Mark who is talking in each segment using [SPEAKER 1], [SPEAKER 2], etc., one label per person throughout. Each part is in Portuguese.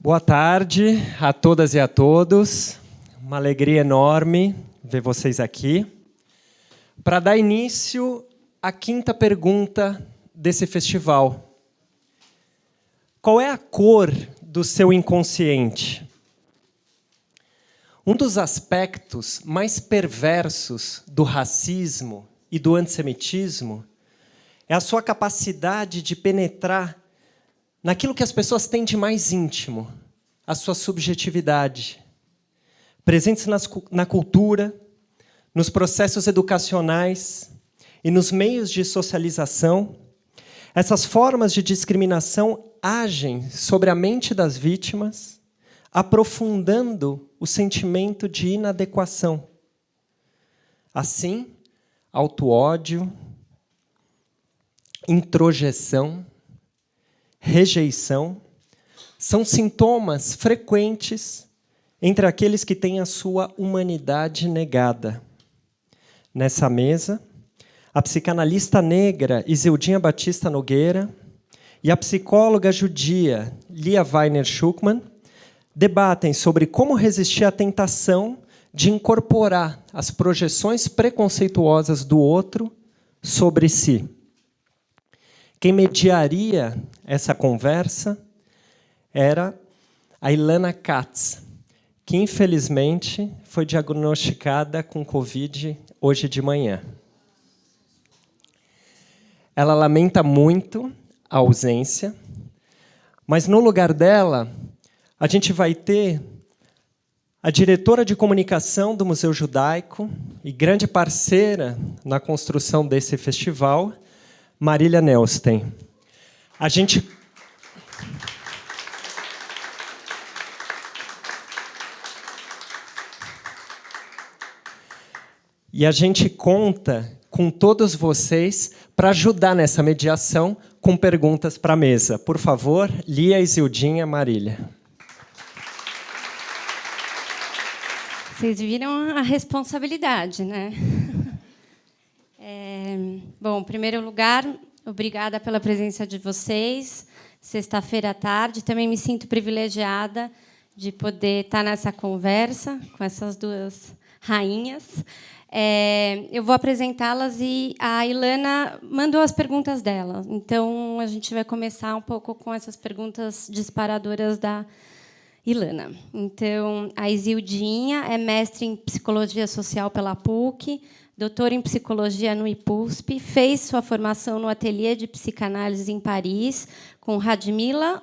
[SPEAKER 1] Boa tarde a todas e a todos. Uma alegria enorme ver vocês aqui. Para dar início à quinta pergunta desse festival. Qual é a cor do seu inconsciente? Um dos aspectos mais perversos do racismo e do antissemitismo é a sua capacidade de penetrar naquilo que as pessoas têm de mais íntimo, a sua subjetividade. Presentes na cultura, nos processos educacionais e nos meios de socialização, essas formas de discriminação agem sobre a mente das vítimas, aprofundando o sentimento de inadequação. Assim, auto-ódio, introjeção, rejeição são sintomas frequentes entre aqueles que têm a sua humanidade negada. Nessa mesa, a psicanalista negra Isildinha Batista Nogueira e a psicóloga judia Lia Weiner Schuckmann debatem sobre como resistir à tentação de incorporar as projeções preconceituosas do outro sobre si. Quem mediaria essa conversa era a Ilana Katz, que, infelizmente, foi diagnosticada com Covid hoje de manhã. Ela lamenta muito a ausência, mas, no lugar dela, a gente vai ter a diretora de comunicação do Museu Judaico e grande parceira na construção desse festival, Marília Neustein. A gente conta com todos vocês para ajudar nessa mediação com perguntas para a mesa. Por favor, Lia, Isildinha, Marília.
[SPEAKER 2] Vocês viram a responsabilidade, né? Bom, em primeiro lugar, obrigada pela presença de vocês. Sexta-feira à tarde, também me sinto privilegiada de poder estar nessa conversa com essas duas rainhas. Eu vou apresentá-las e a Ilana mandou as perguntas dela. Então, a gente vai começar um pouco com essas perguntas disparadoras da Ilana. Então, a Isildinha é mestre em Psicologia Social pela PUC, doutora em Psicologia no IPUSP, fez sua formação no Ateliê de Psicanálise em Paris, com Radmila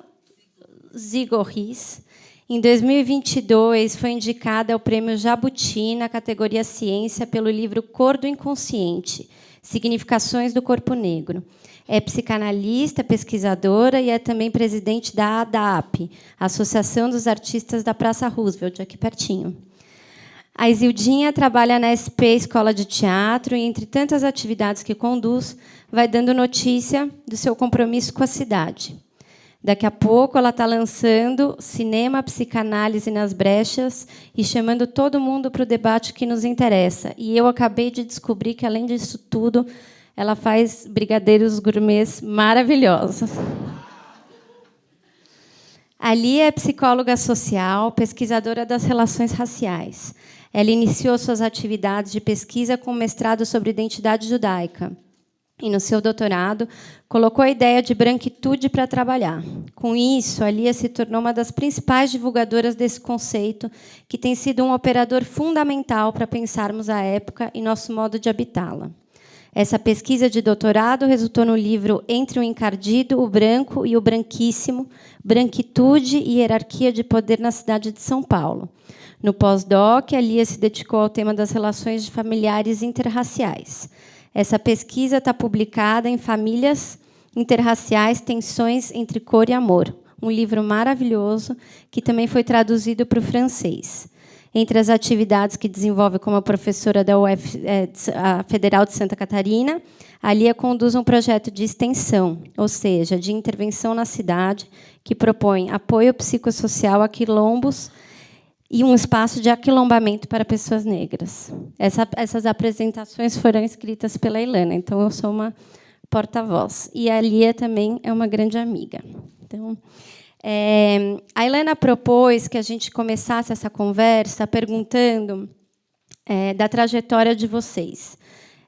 [SPEAKER 2] Zigorris. Em 2022, foi indicada ao Prêmio Jabuti na categoria Ciência pelo livro Cor do Inconsciente, Significações do Corpo Negro. É psicanalista, pesquisadora e é também presidente da ADAP, Associação dos Artistas da Praça Roosevelt, aqui pertinho. A Isildinha trabalha na SP Escola de Teatro e, entre tantas atividades que conduz, vai dando notícia do seu compromisso com a cidade. Daqui a pouco, ela está lançando Cinema, Psicanálise nas Brechas e chamando todo mundo para o debate que nos interessa. E eu acabei de descobrir que, além disso tudo, ela faz brigadeiros gourmets maravilhosos. A Lia é psicóloga social, pesquisadora das relações raciais. Ela iniciou suas atividades de pesquisa com mestrado sobre identidade judaica. E, no seu doutorado, colocou a ideia de branquitude para trabalhar. Com isso, a Lia se tornou uma das principais divulgadoras desse conceito, que tem sido um operador fundamental para pensarmos a época e nosso modo de habitá-la. Essa pesquisa de doutorado resultou no livro Entre o Encardido, o Branco e o Branquíssimo, Branquitude e Hierarquia de Poder na cidade de São Paulo. No pós-doc, a Lia se dedicou ao tema das relações familiares interraciais. Essa pesquisa está publicada em Famílias Interraciais, Tensões entre Cor e Amor, um livro maravilhoso que também foi traduzido para o francês. Entre as atividades que desenvolve como professora da a Federal de Santa Catarina, a Lia conduz um projeto de extensão, ou seja, de intervenção na cidade, que propõe apoio psicossocial a quilombos e um espaço de aquilombamento para pessoas negras. Essas apresentações foram escritas pela Ilana, então eu sou uma porta-voz. E a Lia também é uma grande amiga. Então, A Helena propôs que a gente começasse essa conversa perguntando da trajetória de vocês,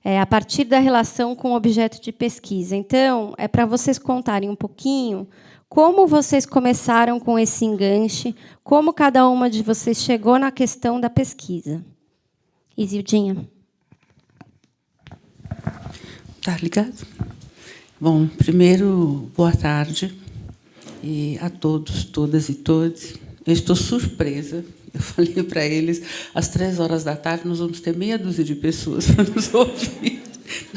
[SPEAKER 2] a partir da relação com o objeto de pesquisa. Então, é para vocês contarem um pouquinho como vocês começaram com esse enganche, como cada uma de vocês chegou na questão da pesquisa. Isildinha.
[SPEAKER 3] Tá ligado? Bom, primeiro, boa tarde a todos, todas e todos. Eu estou surpresa. Eu falei para eles, às 15h nós vamos ter meia dúzia de pessoas para nos ouvir.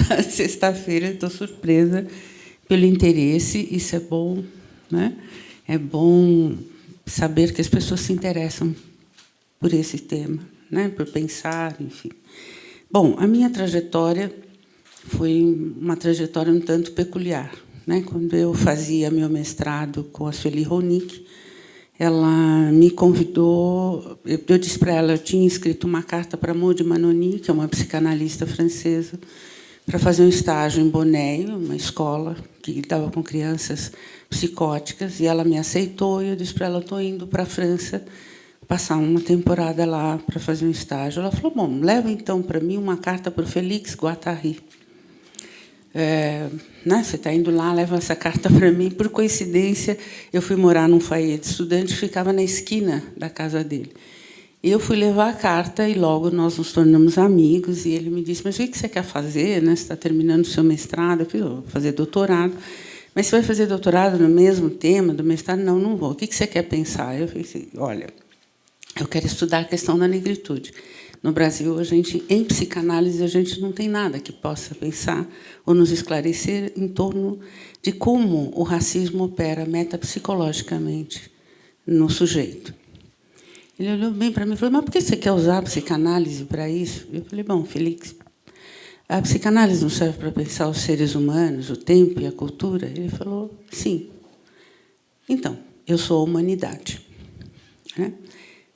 [SPEAKER 3] Na sexta-feira, estou surpresa pelo interesse. Isso é bom, né? É bom saber que as pessoas se interessam por esse tema, né? Por pensar, enfim. Bom, a minha trajetória foi uma trajetória um tanto peculiar, né? Quando eu fazia meu mestrado com a Sueli Ronick, ela me convidou. Eu disse para ela, eu tinha escrito uma carta para Maud Manoni, que é uma psicanalista francesa, para fazer um estágio em Bonneuil, uma escola que lidava com crianças psicóticas, e ela me aceitou. E eu disse para ela, estou indo para a França passar uma temporada lá para fazer um estágio. Ela falou, bom, leva então para mim uma carta para o Félix Guattari. Né, você está indo lá, leva essa carta para mim. Por coincidência, eu fui morar num foyer de estudante, ficava na esquina da casa dele. E eu fui levar a carta e logo nós nos tornamos amigos. E ele me disse, mas o que você quer fazer? Né? Você está terminando o seu mestrado? Eu falei, vou fazer doutorado. Mas você vai fazer doutorado no mesmo tema do mestrado? Não, não vou. O que você quer pensar? Eu falei assim, olha, eu quero estudar a questão da negritude. No Brasil, em psicanálise, a gente não tem nada que possa pensar ou nos esclarecer em torno de como o racismo opera metapsicologicamente no sujeito. Ele olhou bem para mim e falou, mas por que você quer usar a psicanálise para isso? Eu falei, bom, Félix, a psicanálise não serve para pensar os seres humanos, o tempo e a cultura? Ele falou, sim. Então, eu sou a humanidade. Né?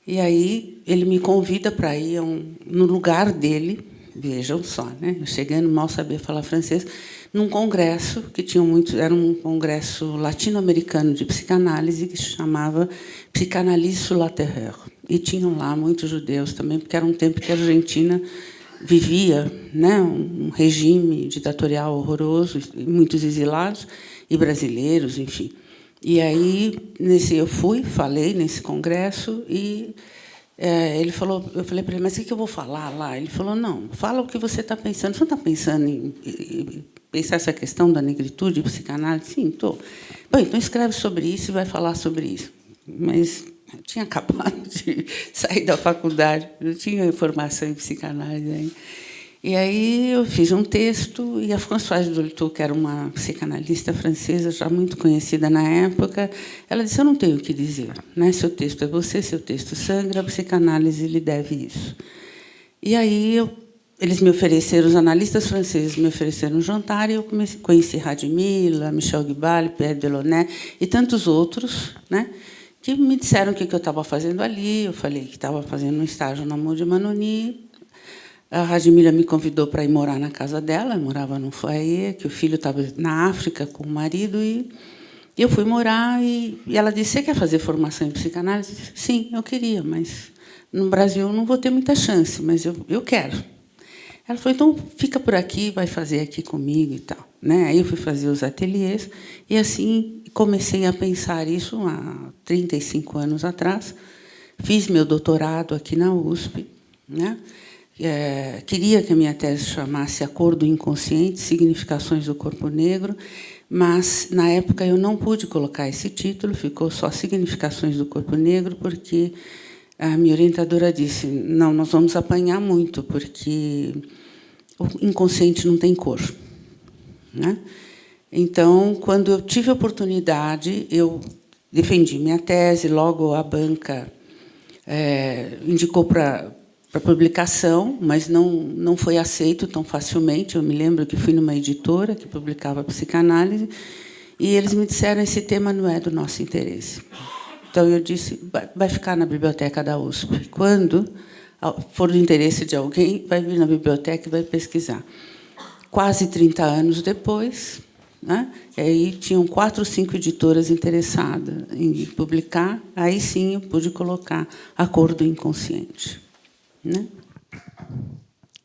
[SPEAKER 3] E aí ele me convida para ir no lugar dele, vejam só, né? Eu chegando, mal sabia falar francês, num congresso que tinha era um congresso latino-americano de psicanálise que se chamava Psychanalyse sur la Terre. E tinham lá muitos judeus também, porque era um tempo que a Argentina vivia, né, um regime ditatorial horroroso, muitos exilados e brasileiros, enfim. E aí eu falei nesse congresso e ele falou, eu falei para ele, mas o que eu vou falar lá? Ele falou, não, fala o que você está pensando. Você não está pensando em pensar essa questão da negritude, psicanálise? Sim, estou. Bom, então escreve sobre isso e vai falar sobre isso. Mas eu tinha acabado de sair da faculdade, não tinha formação em psicanálise ainda. E aí eu fiz um texto, e a Françoise Dolto, que era uma psicanalista francesa já muito conhecida na época, ela disse, eu não tenho o que dizer. Né? Seu texto é você, seu texto sangra, a psicanálise lhe deve isso. E aí eles me ofereceram, os analistas franceses me ofereceram um jantar, e eu conheci Radmila, Michel Guibal, Pierre Delaunay e tantos outros, né, que me disseram o que eu estava fazendo ali. Eu falei que estava fazendo um estágio na Maud Manoni. A Radmila me convidou para ir morar na casa dela, eu morava num foyer, que o filho estava na África com o marido, e eu fui morar, e ela disse, você quer fazer formação em psicanálise? Eu disse, sim, eu queria, mas no Brasil eu não vou ter muita chance, mas eu quero. Ela falou, então fica por aqui, vai fazer aqui comigo e tal. Né? Aí eu fui fazer os ateliês, e assim comecei a pensar isso há 35 anos atrás. Fiz meu doutorado aqui na USP, né? Queria que a minha tese chamasse Acordo Inconsciente, Significações do Corpo Negro, mas, na época, eu não pude colocar esse título, ficou só Significações do Corpo Negro, porque a minha orientadora disse, não, nós vamos apanhar muito, porque o inconsciente não tem cor. Né? Então, quando eu tive a oportunidade, eu defendi minha tese, logo a banca indicou para publicação, mas não foi aceito tão facilmente. Eu me lembro que fui numa editora que publicava psicanálise, e eles me disseram, esse tema não é do nosso interesse. Então, eu disse, vai ficar na biblioteca da USP. Quando for do interesse de alguém, vai vir na biblioteca e vai pesquisar. Quase 30 anos depois, né? E aí tinham 4 ou 5 editoras interessadas em publicar. Aí sim eu pude colocar A Cor do Inconsciente, né?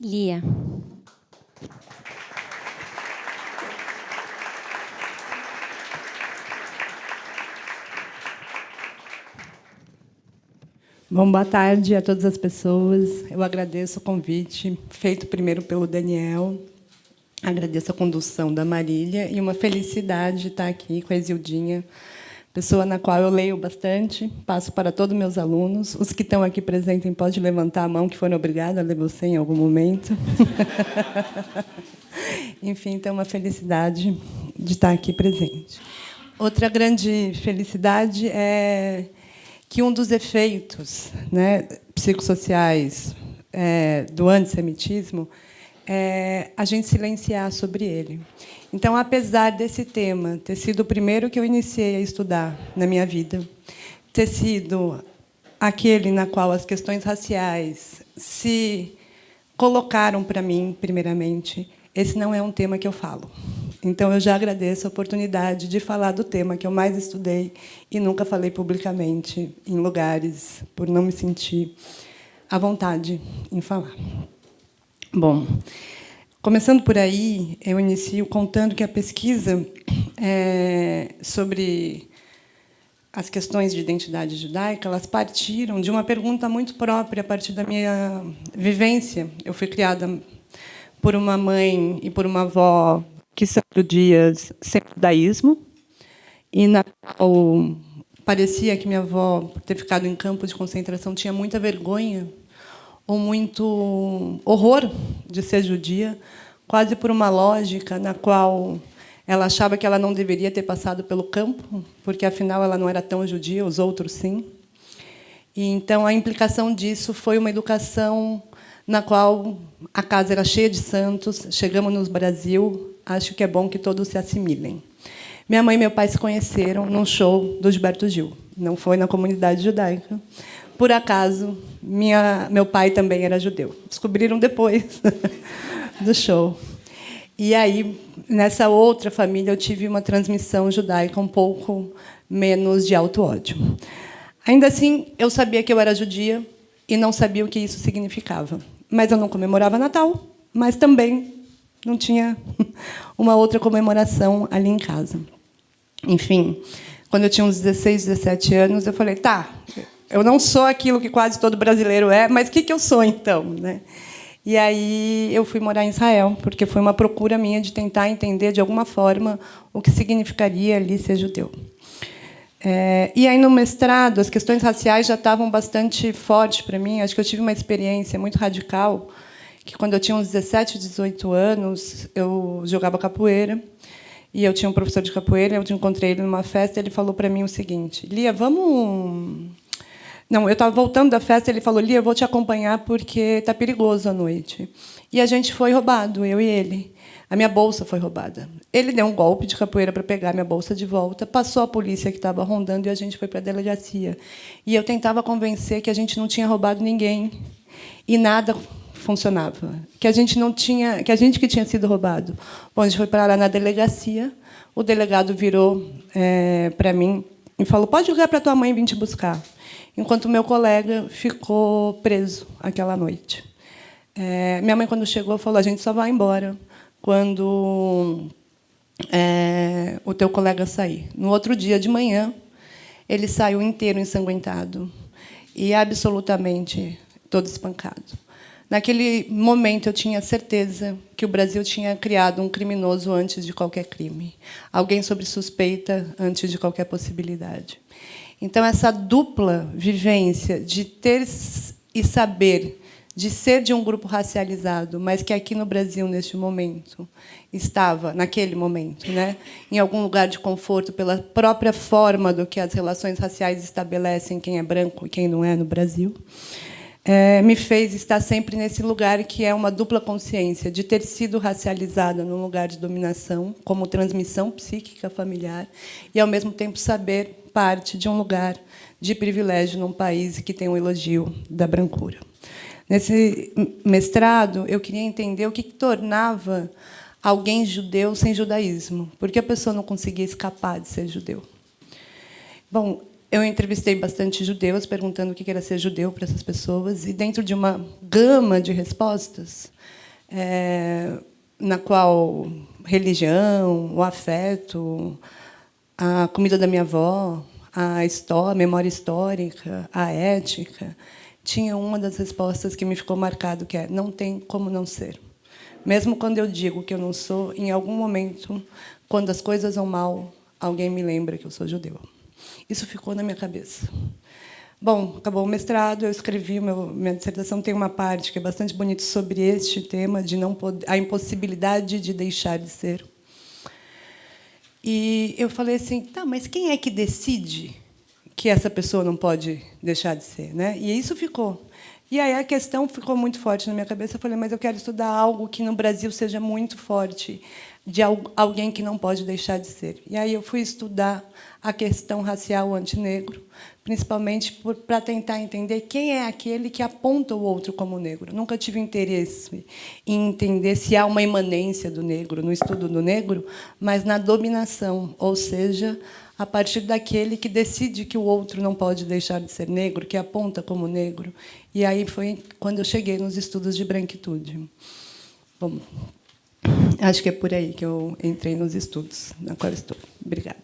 [SPEAKER 2] Lia.
[SPEAKER 4] Bom, boa tarde a todas as pessoas. Eu agradeço o convite, feito primeiro pelo Daniel. Agradeço a condução da Marília e uma felicidade estar aqui com a Isildinha, pessoa na qual eu leio bastante, passo para todos os meus alunos. Os que estão aqui presentes podem levantar a mão, que foram obrigados a ler você em algum momento. Enfim, então, uma felicidade de estar aqui presente. Outra grande felicidade é que um dos efeitos, né, psicossociais do antissemitismo é a gente silenciar sobre ele. Então, apesar desse tema ter sido o primeiro que eu iniciei a estudar na minha vida, ter sido aquele na qual as questões raciais se colocaram para mim, primeiramente, esse não é um tema que eu falo. Então, eu já agradeço a oportunidade de falar do tema que eu mais estudei e nunca falei publicamente em lugares, por não me sentir à vontade em falar. Bom, começando por aí, eu inicio contando que a pesquisa sobre as questões de identidade judaica, elas partiram de uma pergunta muito própria a partir da minha vivência. Eu fui criada por uma mãe e por uma avó que são judias sem judaísmo, e na qual parecia que minha avó, por ter ficado em campos de concentração, tinha muita vergonha ou muito horror de ser judia, quase por uma lógica na qual ela achava que ela não deveria ter passado pelo campo, porque, afinal, ela não era tão judia, os outros sim. E, então, a implicação disso foi uma educação na qual a casa era cheia de santos. Chegamos no Brasil, acho que é bom que todos se assimilem. Minha mãe e meu pai se conheceram num show do Gilberto Gil. Não foi na comunidade judaica. Por acaso, meu pai também era judeu. Descobriram depois do show. E aí, nessa outra família, eu tive uma transmissão judaica um pouco menos de auto-ódio. Ainda assim, eu sabia que eu era judia e não sabia o que isso significava. Mas eu não comemorava Natal, mas também não tinha uma outra comemoração ali em casa. Enfim, quando eu tinha uns 16, 17 anos, eu falei, tá, eu não sou aquilo que quase todo brasileiro é, mas o que eu sou, então? Né? E aí eu fui morar em Israel, porque foi uma procura minha de tentar entender, de alguma forma, o que significaria ali ser judeu. E aí, no mestrado, as questões raciais já estavam bastante fortes para mim. Acho que eu tive uma experiência muito radical, que, quando eu tinha uns 17, 18 anos, eu jogava capoeira, e eu tinha um professor de capoeira, eu encontrei ele numa festa, e ele falou para mim o seguinte, Lia, vamos... Não, eu estava voltando da festa, ele falou, Lia, eu vou te acompanhar porque está perigoso à noite. E a gente foi roubado, eu e ele. A minha bolsa foi roubada. Ele deu um golpe de capoeira para pegar minha bolsa de volta, passou a polícia que estava rondando e a gente foi para a delegacia. E eu tentava convencer que a gente não tinha roubado ninguém e nada funcionava, que a gente não tinha, que a gente que tinha sido roubado. Bom, a gente foi parar na delegacia. O delegado virou para mim e falou: pode ligar para tua mãe vir te buscar. Enquanto o meu colega ficou preso aquela noite. Minha mãe, quando chegou, falou: a gente só vai embora quando o teu colega sair. No outro dia de manhã, ele saiu inteiro ensanguentado e absolutamente todo espancado. Naquele momento, eu tinha certeza que o Brasil tinha criado um criminoso antes de qualquer crime, alguém sob suspeita antes de qualquer possibilidade. Então, essa dupla vivência de ter e saber, de ser de um grupo racializado, mas que aqui no Brasil, neste momento, estava, naquele momento, né, em algum lugar de conforto, pela própria forma do que as relações raciais estabelecem quem é branco e quem não é no Brasil, me fez estar sempre nesse lugar que é uma dupla consciência, de ter sido racializada num lugar de dominação, como transmissão psíquica familiar, e, ao mesmo tempo, saber parte de um lugar de privilégio num país que tem um elogio da brancura. Nesse mestrado, eu queria entender o que tornava alguém judeu sem judaísmo, porque a pessoa não conseguia escapar de ser judeu. Bom, eu entrevistei bastante judeus, perguntando o que era ser judeu para essas pessoas, e dentro de uma gama de respostas, na qual religião, o afeto, a comida da minha avó, a memória histórica, a ética, tinha uma das respostas que me ficou marcado, que é: não tem como não ser. Mesmo quando eu digo que eu não sou, em algum momento, quando as coisas vão mal, alguém me lembra que eu sou judeu. Isso ficou na minha cabeça. Bom, acabou o mestrado, eu escrevi, minha dissertação tem uma parte que é bastante bonita sobre este tema, de a impossibilidade de deixar de ser. E eu falei assim, tá, mas quem é que decide que essa pessoa não pode deixar de ser, né? E isso ficou. E aí a questão ficou muito forte na minha cabeça. Eu falei, mas eu quero estudar algo que no Brasil seja muito forte, de alguém que não pode deixar de ser. E aí eu fui estudar a questão racial antinegro, principalmente para tentar entender quem é aquele que aponta o outro como negro. Nunca tive interesse em entender se há uma imanência do negro no estudo do negro, mas na dominação, ou seja, a partir daquele que decide que o outro não pode deixar de ser negro, que aponta como negro. E aí foi quando eu cheguei nos estudos de branquitude. Bom, acho que é por aí que eu entrei nos estudos na qual estou. Obrigada.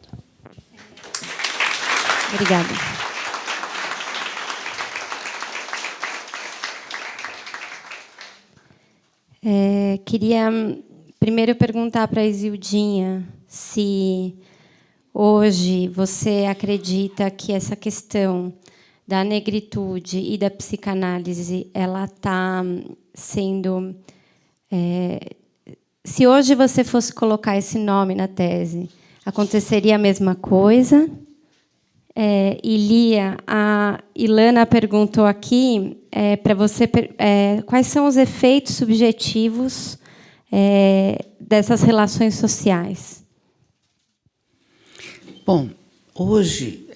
[SPEAKER 2] Obrigada. Queria primeiro perguntar para a Isildinha se hoje você acredita que essa questão da negritude e da psicanálise ela está sendo... se hoje você fosse colocar esse nome na tese, aconteceria a mesma coisa? E Lia, a Ilana perguntou aqui para você quais são os efeitos subjetivos dessas relações sociais.
[SPEAKER 3] Bom, hoje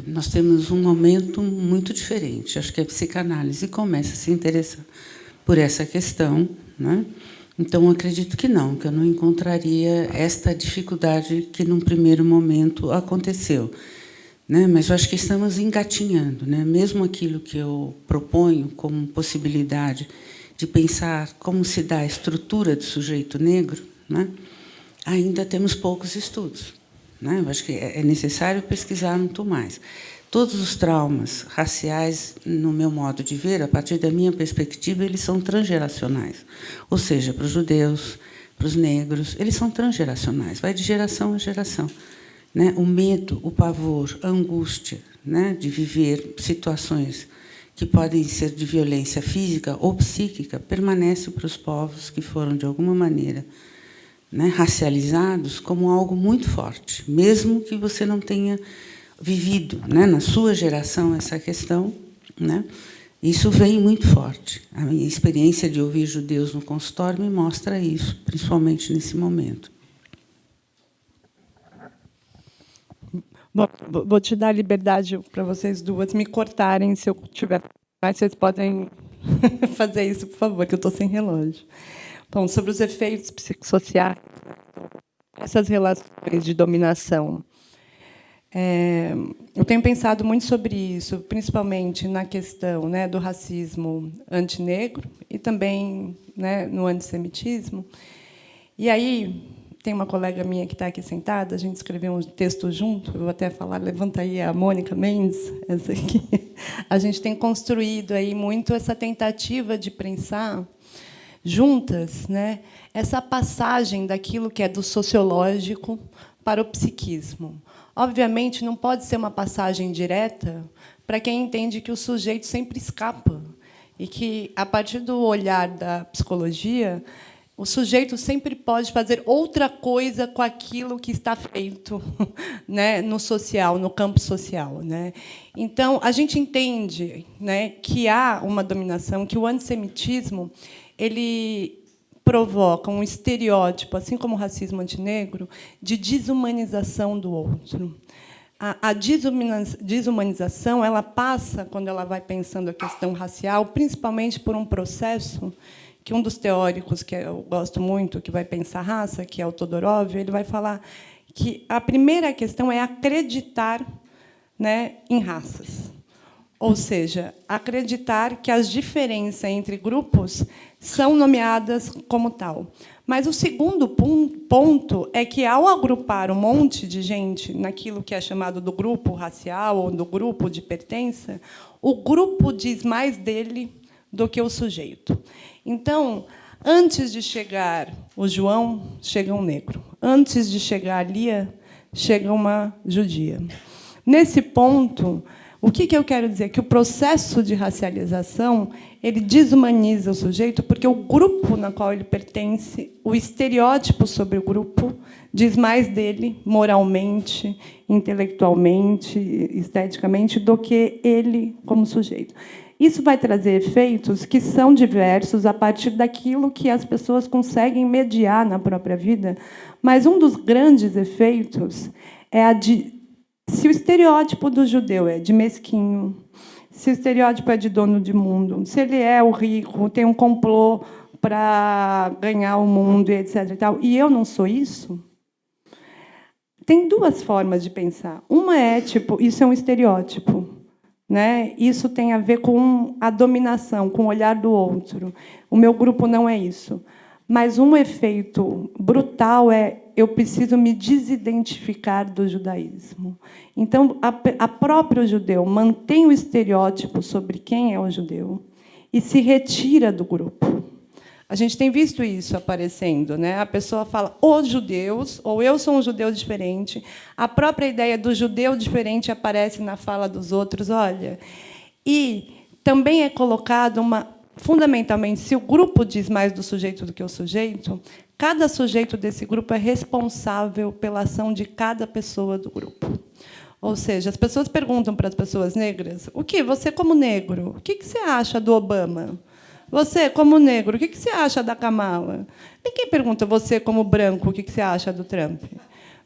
[SPEAKER 3] nós temos um momento muito diferente. Acho que a psicanálise começa a se interessar por essa questão, né? Então, acredito que não, que eu não encontraria esta dificuldade que, num primeiro momento, aconteceu. Né? Mas eu acho que estamos engatinhando. Né? Mesmo aquilo que eu proponho como possibilidade de pensar como se dá a estrutura do sujeito negro, né? Ainda temos poucos estudos. Né? Eu acho que é necessário pesquisar muito mais. Todos os traumas raciais, no meu modo de ver, a partir da minha perspectiva, eles são transgeracionais. Ou seja, para os judeus, para os negros, eles são transgeracionais, vai de geração a geração. Né? O medo, o pavor, a angústia, né? De viver situações que podem ser de violência física ou psíquica, permanece para os povos que foram, de alguma maneira, né, racializados como algo muito forte, mesmo que você não tenha vivido, né, na sua geração essa questão, né, isso vem muito forte. A minha experiência de ouvir judeus no consultório me mostra isso, principalmente nesse momento.
[SPEAKER 4] Bom, vou te dar liberdade para vocês duas me cortarem se eu tiver. Mas vocês podem fazer isso, por favor, que eu estou sem relógio. Bom, sobre os efeitos psicossociais, essas relações de dominação. Eu tenho pensado muito sobre isso, principalmente na questão, né, do racismo antinegro e também, né, no antissemitismo. E aí tem uma colega minha que está aqui sentada, a gente escreveu um texto junto, eu vou até falar, levanta aí a Mônica Mendes, essa aqui. A gente tem construído aí muito essa tentativa de pensar juntas, né, essa passagem daquilo que é do sociológico para o psiquismo. Obviamente, não pode ser uma passagem direta para quem entende que o sujeito sempre escapa e que, a partir do olhar da psicologia, o sujeito sempre pode fazer outra coisa com aquilo que está feito, né, no social, no campo social, né? Então, a gente entende, né, que há uma dominação, que o antissemitismo ele provoca um estereótipo, assim como o racismo antinegro, de desumanização do outro. A desumanização ela passa, quando ela vai pensando a questão racial, principalmente por um processo que um dos teóricos que eu gosto muito, que vai pensar raça, que é o Todorov, ele vai falar que a primeira questão é acreditar, né, em raças. Ou seja, acreditar que as diferenças entre grupos são nomeadas como tal. Mas o segundo ponto é que, ao agrupar um monte de gente naquilo que é chamado do grupo racial ou do grupo de pertença, o grupo diz mais dele do que o sujeito. Então, antes de chegar o João, chega um negro. Antes de chegar a Lia, chega uma judia. Nesse ponto, o que eu quero dizer? Que o processo de racialização ele desumaniza o sujeito, porque o grupo na qual ele pertence, o estereótipo sobre o grupo, diz mais dele, moralmente, intelectualmente, esteticamente, do que ele como sujeito. Isso vai trazer efeitos que são diversos a partir daquilo que as pessoas conseguem mediar na própria vida, mas um dos grandes efeitos é a de... Se o estereótipo do judeu é de mesquinho, se o estereótipo é de dono de mundo, se ele é o rico, tem um complô para ganhar o mundo, etc. E eu não sou isso, tem duas formas de pensar. Uma é, tipo, isso é um estereótipo. Né? Isso tem a ver com a dominação, com o olhar do outro. O meu grupo não é isso. Mas um efeito brutal é eu preciso me desidentificar do judaísmo. Então, a próprio judeu mantém o estereótipo sobre quem é o judeu e se retira do grupo. A gente tem visto isso aparecendo, né? A pessoa fala os judeus, ou eu sou um judeu diferente. A própria ideia do judeu diferente aparece na fala dos outros. Olha, e também é colocado fundamentalmente, se o grupo diz mais do sujeito do que o sujeito, cada sujeito desse grupo é responsável pela ação de cada pessoa do grupo. Ou seja, as pessoas perguntam para as pessoas negras: o que você como negro? O que você acha do Obama? Você, como negro, o que você acha da Kamala? Ninguém pergunta, você, como branco, o que você acha do Trump?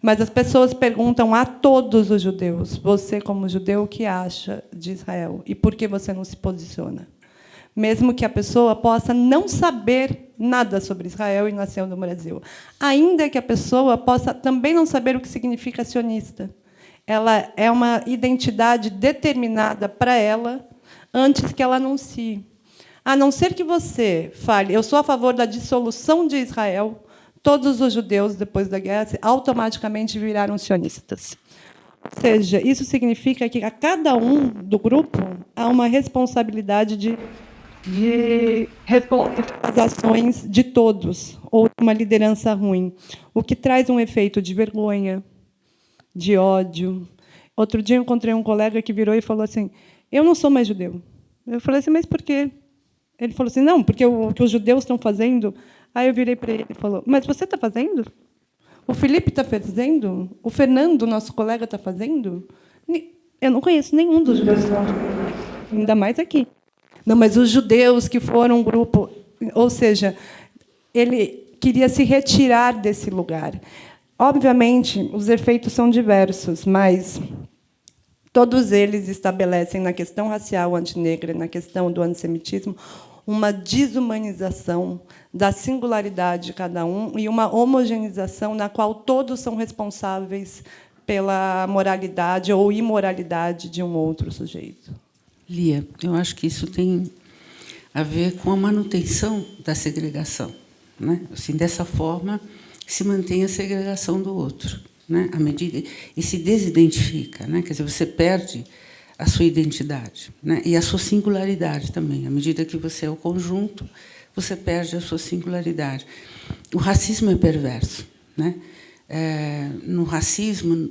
[SPEAKER 4] Mas as pessoas perguntam a todos os judeus, você, como judeu, o que acha de Israel? E por que você não se posiciona? Mesmo que a pessoa possa não saber nada sobre Israel e nasceu no Brasil. Ainda que a pessoa possa também não saber o que significa sionista. Ela é uma identidade determinada para ela antes que ela anuncie. A não ser que você fale, eu sou a favor da dissolução de Israel, todos os judeus, depois da guerra, automaticamente viraram sionistas. Ou seja, isso significa que a cada um do grupo há uma responsabilidade de responder às ações de todos, ou uma liderança ruim, o que traz um efeito de vergonha, de ódio. Outro dia eu encontrei um colega que virou e falou assim: eu não sou mais judeu. Eu falei assim: mas por quê? Ele falou assim: não, porque o que os judeus estão fazendo. Aí eu virei para ele e falou: mas você está fazendo? O Felipe está fazendo? O Fernando, nosso colega, está fazendo? Eu não conheço nenhum dos judeus, ainda mais aqui. Não, mas os judeus que foram um grupo... Ou seja, ele queria se retirar desse lugar. Obviamente, os efeitos são diversos, mas todos eles estabelecem, na questão racial antinegra, na questão do antissemitismo, uma desumanização da singularidade de cada um e uma homogeneização na qual todos são responsáveis pela moralidade ou imoralidade de um outro sujeito.
[SPEAKER 3] Lia, eu acho que isso tem a ver com a manutenção da segregação, né? Assim, dessa forma se mantém a segregação do outro, né? À medida e se desidentifica, né? Quer dizer, você perde a sua identidade, né? E a sua singularidade também. À medida que você é o conjunto, você perde a sua singularidade. O racismo é perverso, né? No racismo,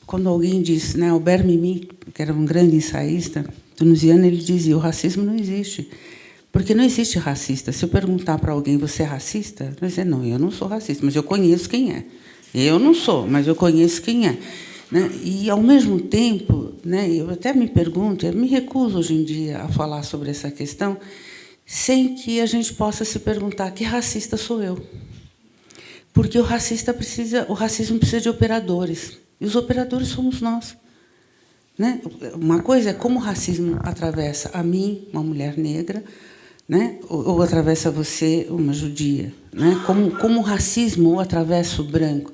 [SPEAKER 3] quando alguém diz, né, Albert Memmi, que era um grande ensaísta tunisiano, ele dizia: o racismo não existe, porque não existe racista. Se eu perguntar para alguém, você é racista? Ele vai dizer: não, eu não sou racista, mas eu conheço quem é. Eu não sou, mas eu conheço quem é. Né? E, ao mesmo tempo, né, eu até me pergunto, eu me recuso hoje em dia a falar sobre essa questão, sem que a gente possa se perguntar: que racista sou eu? Porque o racismo precisa de operadores, e os operadores somos nós. Né? Uma coisa é como o racismo atravessa a mim, uma mulher negra, né? Ou atravessa você uma judia, né? Como o racismo atravessa o branco.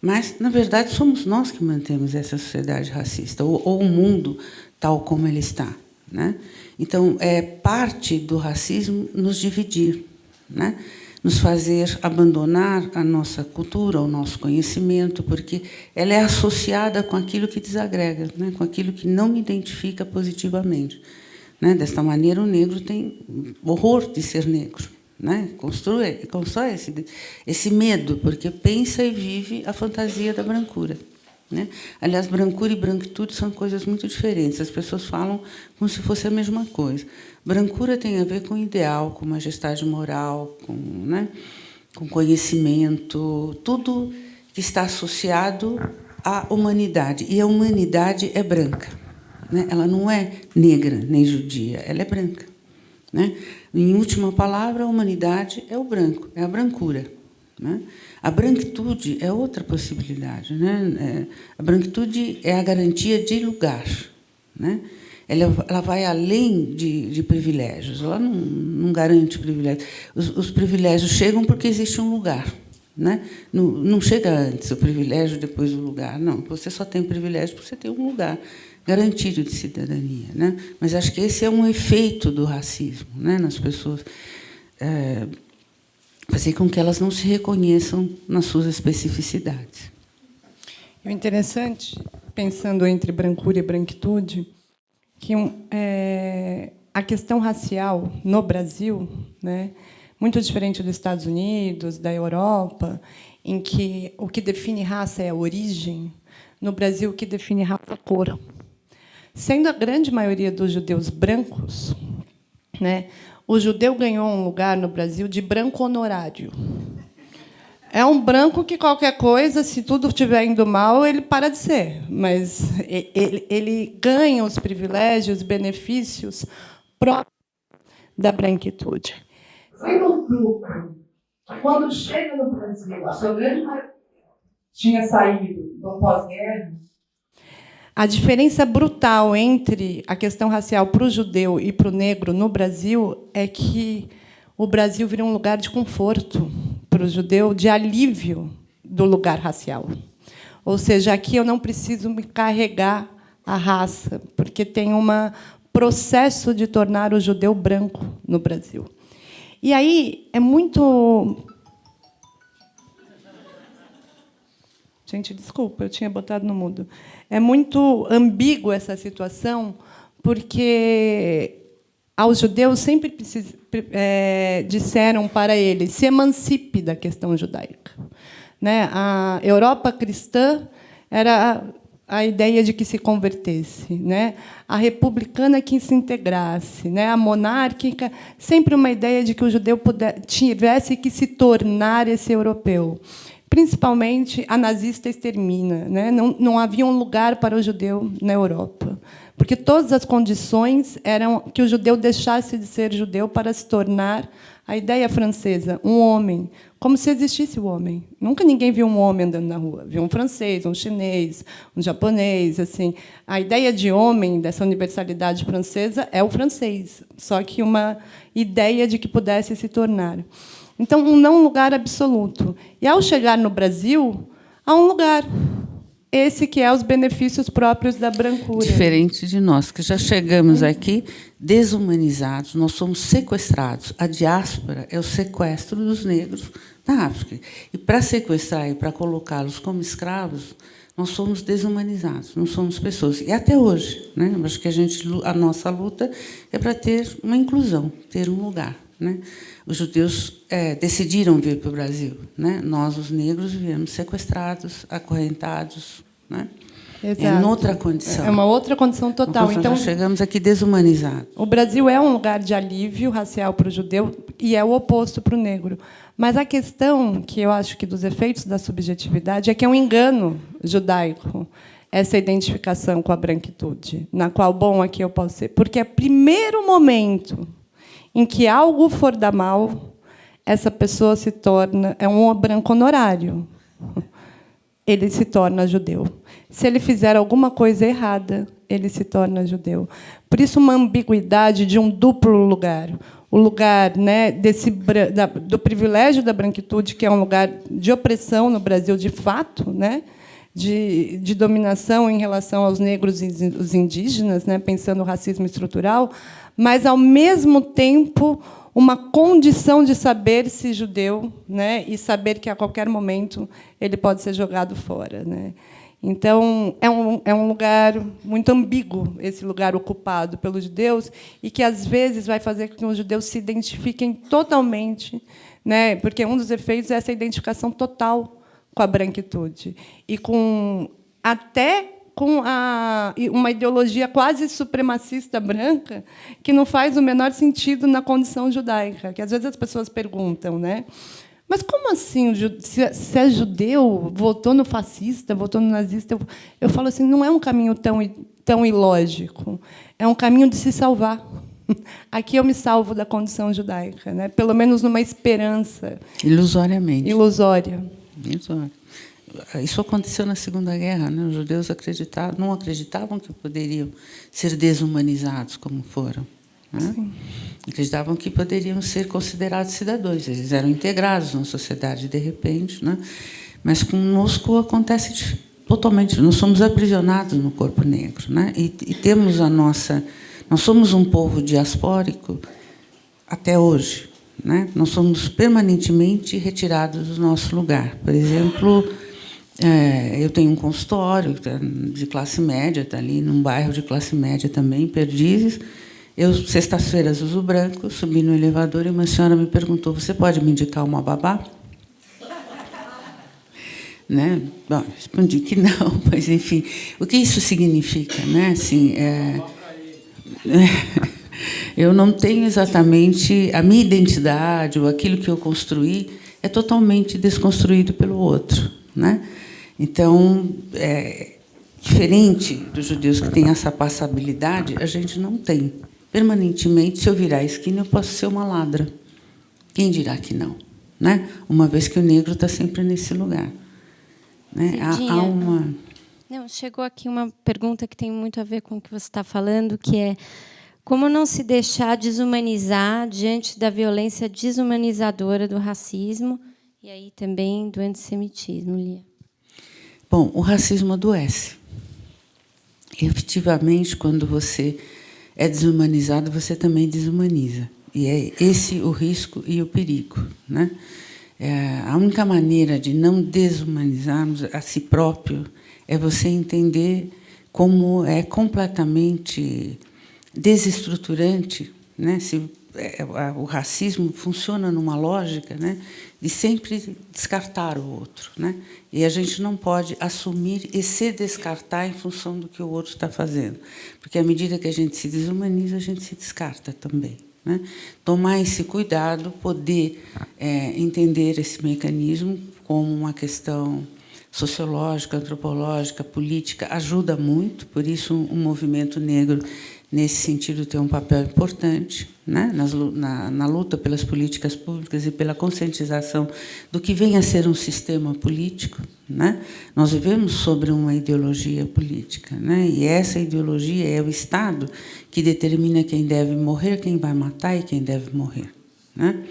[SPEAKER 3] Mas, na verdade, somos nós que mantemos essa sociedade racista, ou o mundo tal como ele está, né? Então, é parte do racismo nos dividir, né? Nos fazer abandonar a nossa cultura, o nosso conhecimento, porque ela é associada com aquilo que desagrega, né? Com aquilo que não me identifica positivamente. Né? Desta maneira, o negro tem horror de ser negro, né? Constrói esse medo, porque pensa e vive a fantasia da brancura, né? Aliás, brancura e branquitude são coisas muito diferentes. As pessoas falam como se fosse a mesma coisa. Brancura tem a ver com ideal, com majestade moral, né? Com conhecimento, tudo que está associado à humanidade. E a humanidade é branca, né? Ela não é negra nem judia, ela é branca, né? Em última palavra, a humanidade é o branco, é a brancura, né? A branquitude é outra possibilidade, né? A branquitude é a garantia de lugar, né? Ela vai além de privilégios, ela não garante privilégios. Os privilégios chegam porque existe um lugar, né? Não chega antes o privilégio, depois o lugar. Não, você só tem privilégio porque você tem um lugar garantido de cidadania, né? Mas acho que esse é um efeito do racismo, né? Nas pessoas, fazer com que elas não se reconheçam nas suas especificidades.
[SPEAKER 4] O interessante, pensando entre brancura e branquitude, que a questão racial no Brasil, né, muito diferente dos Estados Unidos, da Europa, em que o que define raça é a origem, no Brasil o que define raça é a cor. Sendo a grande maioria dos judeus brancos, né, o judeu ganhou um lugar no Brasil de branco honorário. É um branco que qualquer coisa, se tudo estiver indo mal, ele para de ser. Mas ele ganha os privilégios, benefícios próprios da branquitude.
[SPEAKER 5] Foi no grupo. Quando chega no Brasil, a sua grande maioria tinha saído do pós-guerra.
[SPEAKER 4] A diferença brutal entre a questão racial para o judeu e para o negro no Brasil é que o Brasil virou um lugar de conforto para o judeu, de alívio do lugar racial. Ou seja, aqui eu não preciso me carregar a raça, porque tem um processo de tornar o judeu branco no Brasil. E aí é muito... Gente, desculpa, eu tinha botado no mudo. É muito ambígua essa situação, porque aos judeus sempre disseram para eles: se emancipe da questão judaica, né? A Europa cristã era a ideia de que se convertesse, né? A republicana que se integrasse, né? A monárquica, sempre uma ideia de que o judeu tivesse que se tornar esse europeu. Principalmente a nazista extermina, né? Não havia um lugar para o judeu na Europa, porque todas as condições eram que o judeu deixasse de ser judeu para se tornar a ideia francesa, um homem, como se existisse o homem. Nunca ninguém viu um homem andando na rua, viu um francês, um chinês, um japonês, assim. A ideia de homem dessa universalidade francesa é o francês, só que uma ideia de que pudesse se tornar. Então, um não lugar absoluto. E, ao chegar no Brasil, há um lugar. Esse que é os benefícios próprios da brancura.
[SPEAKER 3] Diferente de nós, que já chegamos aqui desumanizados, nós somos sequestrados. A diáspora é o sequestro dos negros da África. E, para sequestrar e para colocá-los como escravos, nós somos desumanizados, não somos pessoas. E até hoje, né? Acho que a nossa luta é para ter uma inclusão, ter um lugar, né? Os judeus decidiram vir para o Brasil, né? Nós, os negros, viemos sequestrados, acorrentados, né?
[SPEAKER 4] Exato.
[SPEAKER 3] Em outra condição.
[SPEAKER 4] É uma outra condição total.
[SPEAKER 3] Então, chegamos aqui desumanizados.
[SPEAKER 4] O Brasil é um lugar de alívio racial para o judeu e é o oposto para o negro. Mas a questão, que eu acho que dos efeitos da subjetividade, é que é um engano judaico essa identificação com a branquitude, na qual, bom, aqui eu posso ser. Porque é o primeiro momento em que algo for dar mal, essa pessoa se torna... É um branco honorário. Ele se torna judeu. Se ele fizer alguma coisa errada, ele se torna judeu. Por isso, uma ambiguidade de um duplo lugar. o lugar, né, do privilégio da branquitude, que é um lugar de opressão no Brasil, de fato, né, de dominação em relação aos negros e os indígenas, né, pensando o racismo estrutural, mas, ao mesmo tempo, uma condição de saber-se judeu, né, e saber que, a qualquer momento, ele pode ser jogado fora, né. Então, é um lugar muito ambíguo, esse lugar ocupado pelos judeus, e que, às vezes, vai fazer com que os judeus se identifiquem totalmente, né, porque um dos efeitos é essa identificação total com a branquitude, e até com uma ideologia quase supremacista branca, que não faz o menor sentido na condição judaica, que, às vezes, as pessoas perguntam, né? Mas como assim, se é judeu, votou no fascista, votou no nazista? Eu falo assim, não é um caminho tão ilógico, é um caminho de se salvar. Aqui eu me salvo da condição judaica, né? Pelo menos numa esperança.
[SPEAKER 3] Ilusoriamente.
[SPEAKER 4] Ilusória.
[SPEAKER 3] Isso aconteceu na Segunda Guerra, né? Os judeus não acreditavam que poderiam ser desumanizados como foram. Né? Acreditavam que poderiam ser considerados cidadãos. Eles eram integrados na sociedade, de repente. Né? Mas conosco acontece totalmente. Nós somos aprisionados no corpo negro. Né? E temos a nossa... Nós somos um povo diaspórico até hoje. Né? Nós somos permanentemente retirados do nosso lugar. Por exemplo, eu tenho um consultório de classe média, está ali num bairro de classe média também, em Perdizes. Eu, sextas-feiras, uso branco, subi no elevador e uma senhora me perguntou, você pode me indicar uma babá? Né? Bom, respondi que não, mas, enfim, o que isso significa? Né? Assim, eu não tenho exatamente... A minha identidade, ou aquilo que eu construí, é totalmente desconstruído pelo outro. Né? Então, diferente dos judeus que têm essa passabilidade, a gente não tem. Permanentemente, se eu virar a esquina, eu posso ser uma ladra. Quem dirá que não? Né? Uma vez que o negro está sempre nesse lugar. Né? Há uma...
[SPEAKER 2] Não, chegou aqui uma pergunta que tem muito a ver com o que você está falando, que é como não se deixar desumanizar diante da violência desumanizadora do racismo e aí também do antissemitismo, Lia?
[SPEAKER 3] Bom, o racismo adoece. Efetivamente, quando você é desumanizado, você também desumaniza. E é esse o risco e o perigo. Né? A única maneira de não desumanizarmos a si próprio é você entender como é completamente desestruturante, né? O racismo funciona numa lógica, né, de sempre descartar o outro. Né? E a gente não pode assumir e se descartar em função do que o outro está fazendo. Porque, à medida que a gente se desumaniza, a gente se descarta também. Né? Tomar esse cuidado, poder entender esse mecanismo como uma questão sociológica, antropológica, política, ajuda muito. Por isso, um movimento negro, nesse sentido, tem um papel importante, né? na luta pelas políticas públicas e pela conscientização do que vem a ser um sistema político. Né? Nós vivemos sobre uma ideologia política, né? E essa ideologia é o Estado que determina quem deve morrer, quem vai matar e quem deve morrer. Né?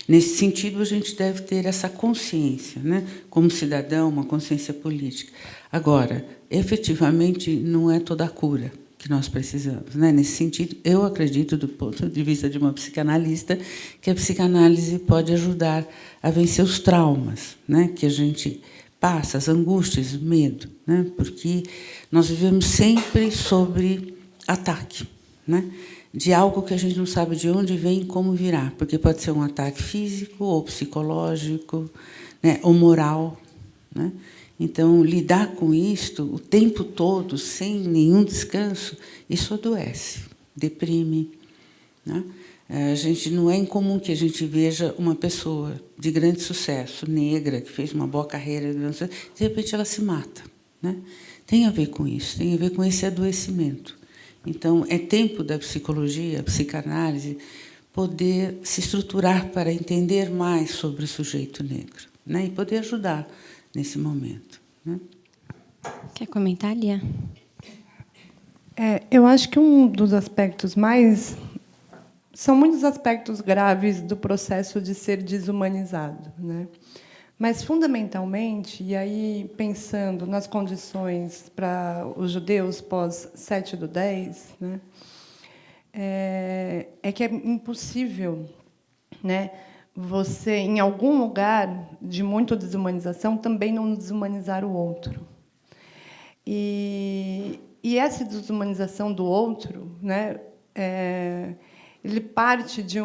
[SPEAKER 3] Nesse sentido, a gente deve ter essa consciência, né? Como cidadão, uma consciência política. Agora, efetivamente, não é toda a cura que nós precisamos. Né? Nesse sentido, eu acredito, do ponto de vista de uma psicanalista, que a psicanálise pode ajudar a vencer os traumas, né, que a gente passa, as angústias, o medo, né, porque nós vivemos sempre sobre ataque, né, de algo que a gente não sabe de onde vem e como virá, porque pode ser um ataque físico ou psicológico, né, ou moral. Né? Então, lidar com isto o tempo todo, sem nenhum descanso, isso adoece, deprime. Né? A gente, não é incomum que a gente veja uma pessoa de grande sucesso, negra, que fez uma boa carreira, de repente ela se mata. Né? Tem a ver com isso, tem a ver com esse adoecimento. Então, é tempo da psicologia, a psicanálise, poder se estruturar para entender mais sobre o sujeito negro, né? E poder ajudar nesse momento. Né?
[SPEAKER 2] Quer comentar, Lia?
[SPEAKER 4] Eu acho que um dos aspectos mais são muitos aspectos graves do processo de ser desumanizado, né? Mas, fundamentalmente, e aí pensando nas condições para os judeus pós 7/10, né, é que é impossível, né, você, em algum lugar de muita desumanização, também não desumanizar o outro. E essa desumanização do outro, né, ele parte de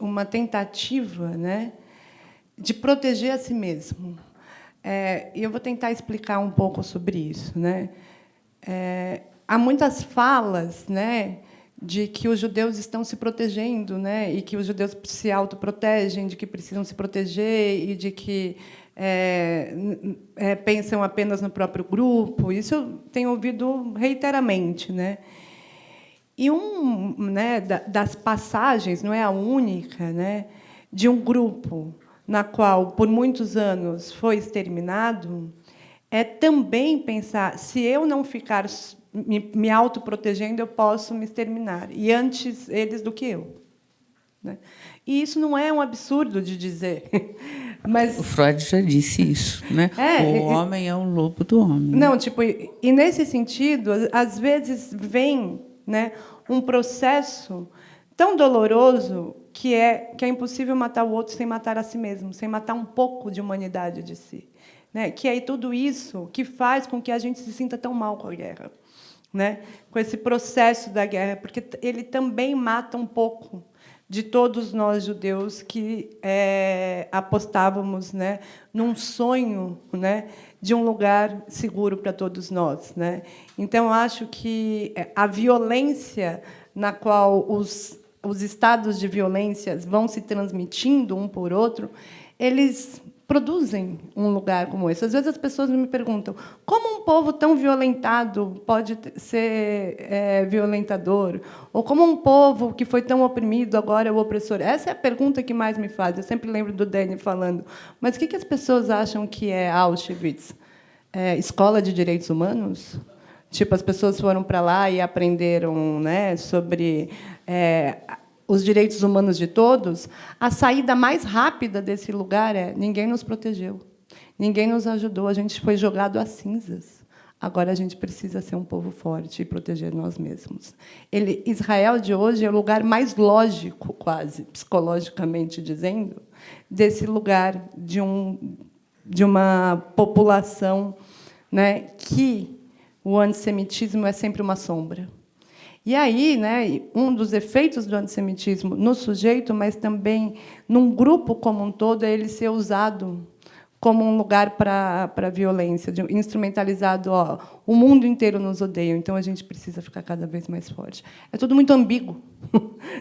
[SPEAKER 4] uma tentativa, né, de proteger a si mesmo. E eu vou tentar explicar um pouco sobre isso, né. Há muitas falas, né, de que os judeus estão se protegendo, né, e que os judeus se autoprotegem, de que precisam se proteger e de que pensam apenas no próprio grupo. Isso eu tenho ouvido reiteradamente, né. E né, das passagens, não é a única, né, de um grupo na qual, por muitos anos, foi exterminado, é também pensar, se eu não ficar me autoprotegendo, eu posso me exterminar. E antes eles do que eu. Né? E isso não é um absurdo de dizer. Mas,
[SPEAKER 3] o Freud já disse isso, né? O homem é o lobo do homem.
[SPEAKER 4] Não, tipo, e nesse sentido, às vezes vem, né, um processo tão doloroso que é impossível matar o outro sem matar a si mesmo, sem matar um pouco de humanidade de si, né? Que é tudo isso que faz com que a gente se sinta tão mal com a guerra, né? Com esse processo da guerra, porque ele também mata um pouco de todos nós judeus que apostávamos, né, num sonho, né, de um lugar seguro para todos nós, né? Então, acho que a violência na qual os estados de violência vão se transmitindo um por outro, eles produzem um lugar como esse. Às vezes as pessoas me perguntam como um povo tão violentado pode ser violentador, ou como um povo que foi tão oprimido agora é o opressor. Essa é a pergunta que mais me faz. Eu sempre lembro do Dani falando, mas o que as pessoas acham que é Auschwitz? Escola de direitos humanos? Tipo, as pessoas foram para lá e aprenderam, né, sobre os direitos humanos de todos. A saída mais rápida desse lugar ninguém nos protegeu, ninguém nos ajudou, a gente foi jogado às cinzas. Agora a gente precisa ser um povo forte e proteger nós mesmos. Israel de hoje é o lugar mais lógico, quase, psicologicamente dizendo, desse lugar de uma população, né, que o antissemitismo é sempre uma sombra. E aí, né, um dos efeitos do antissemitismo no sujeito, mas também num grupo como um todo, é ele ser usado como um lugar para a violência, instrumentalizado. O mundo inteiro nos odeia, então a gente precisa ficar cada vez mais forte. É tudo muito ambíguo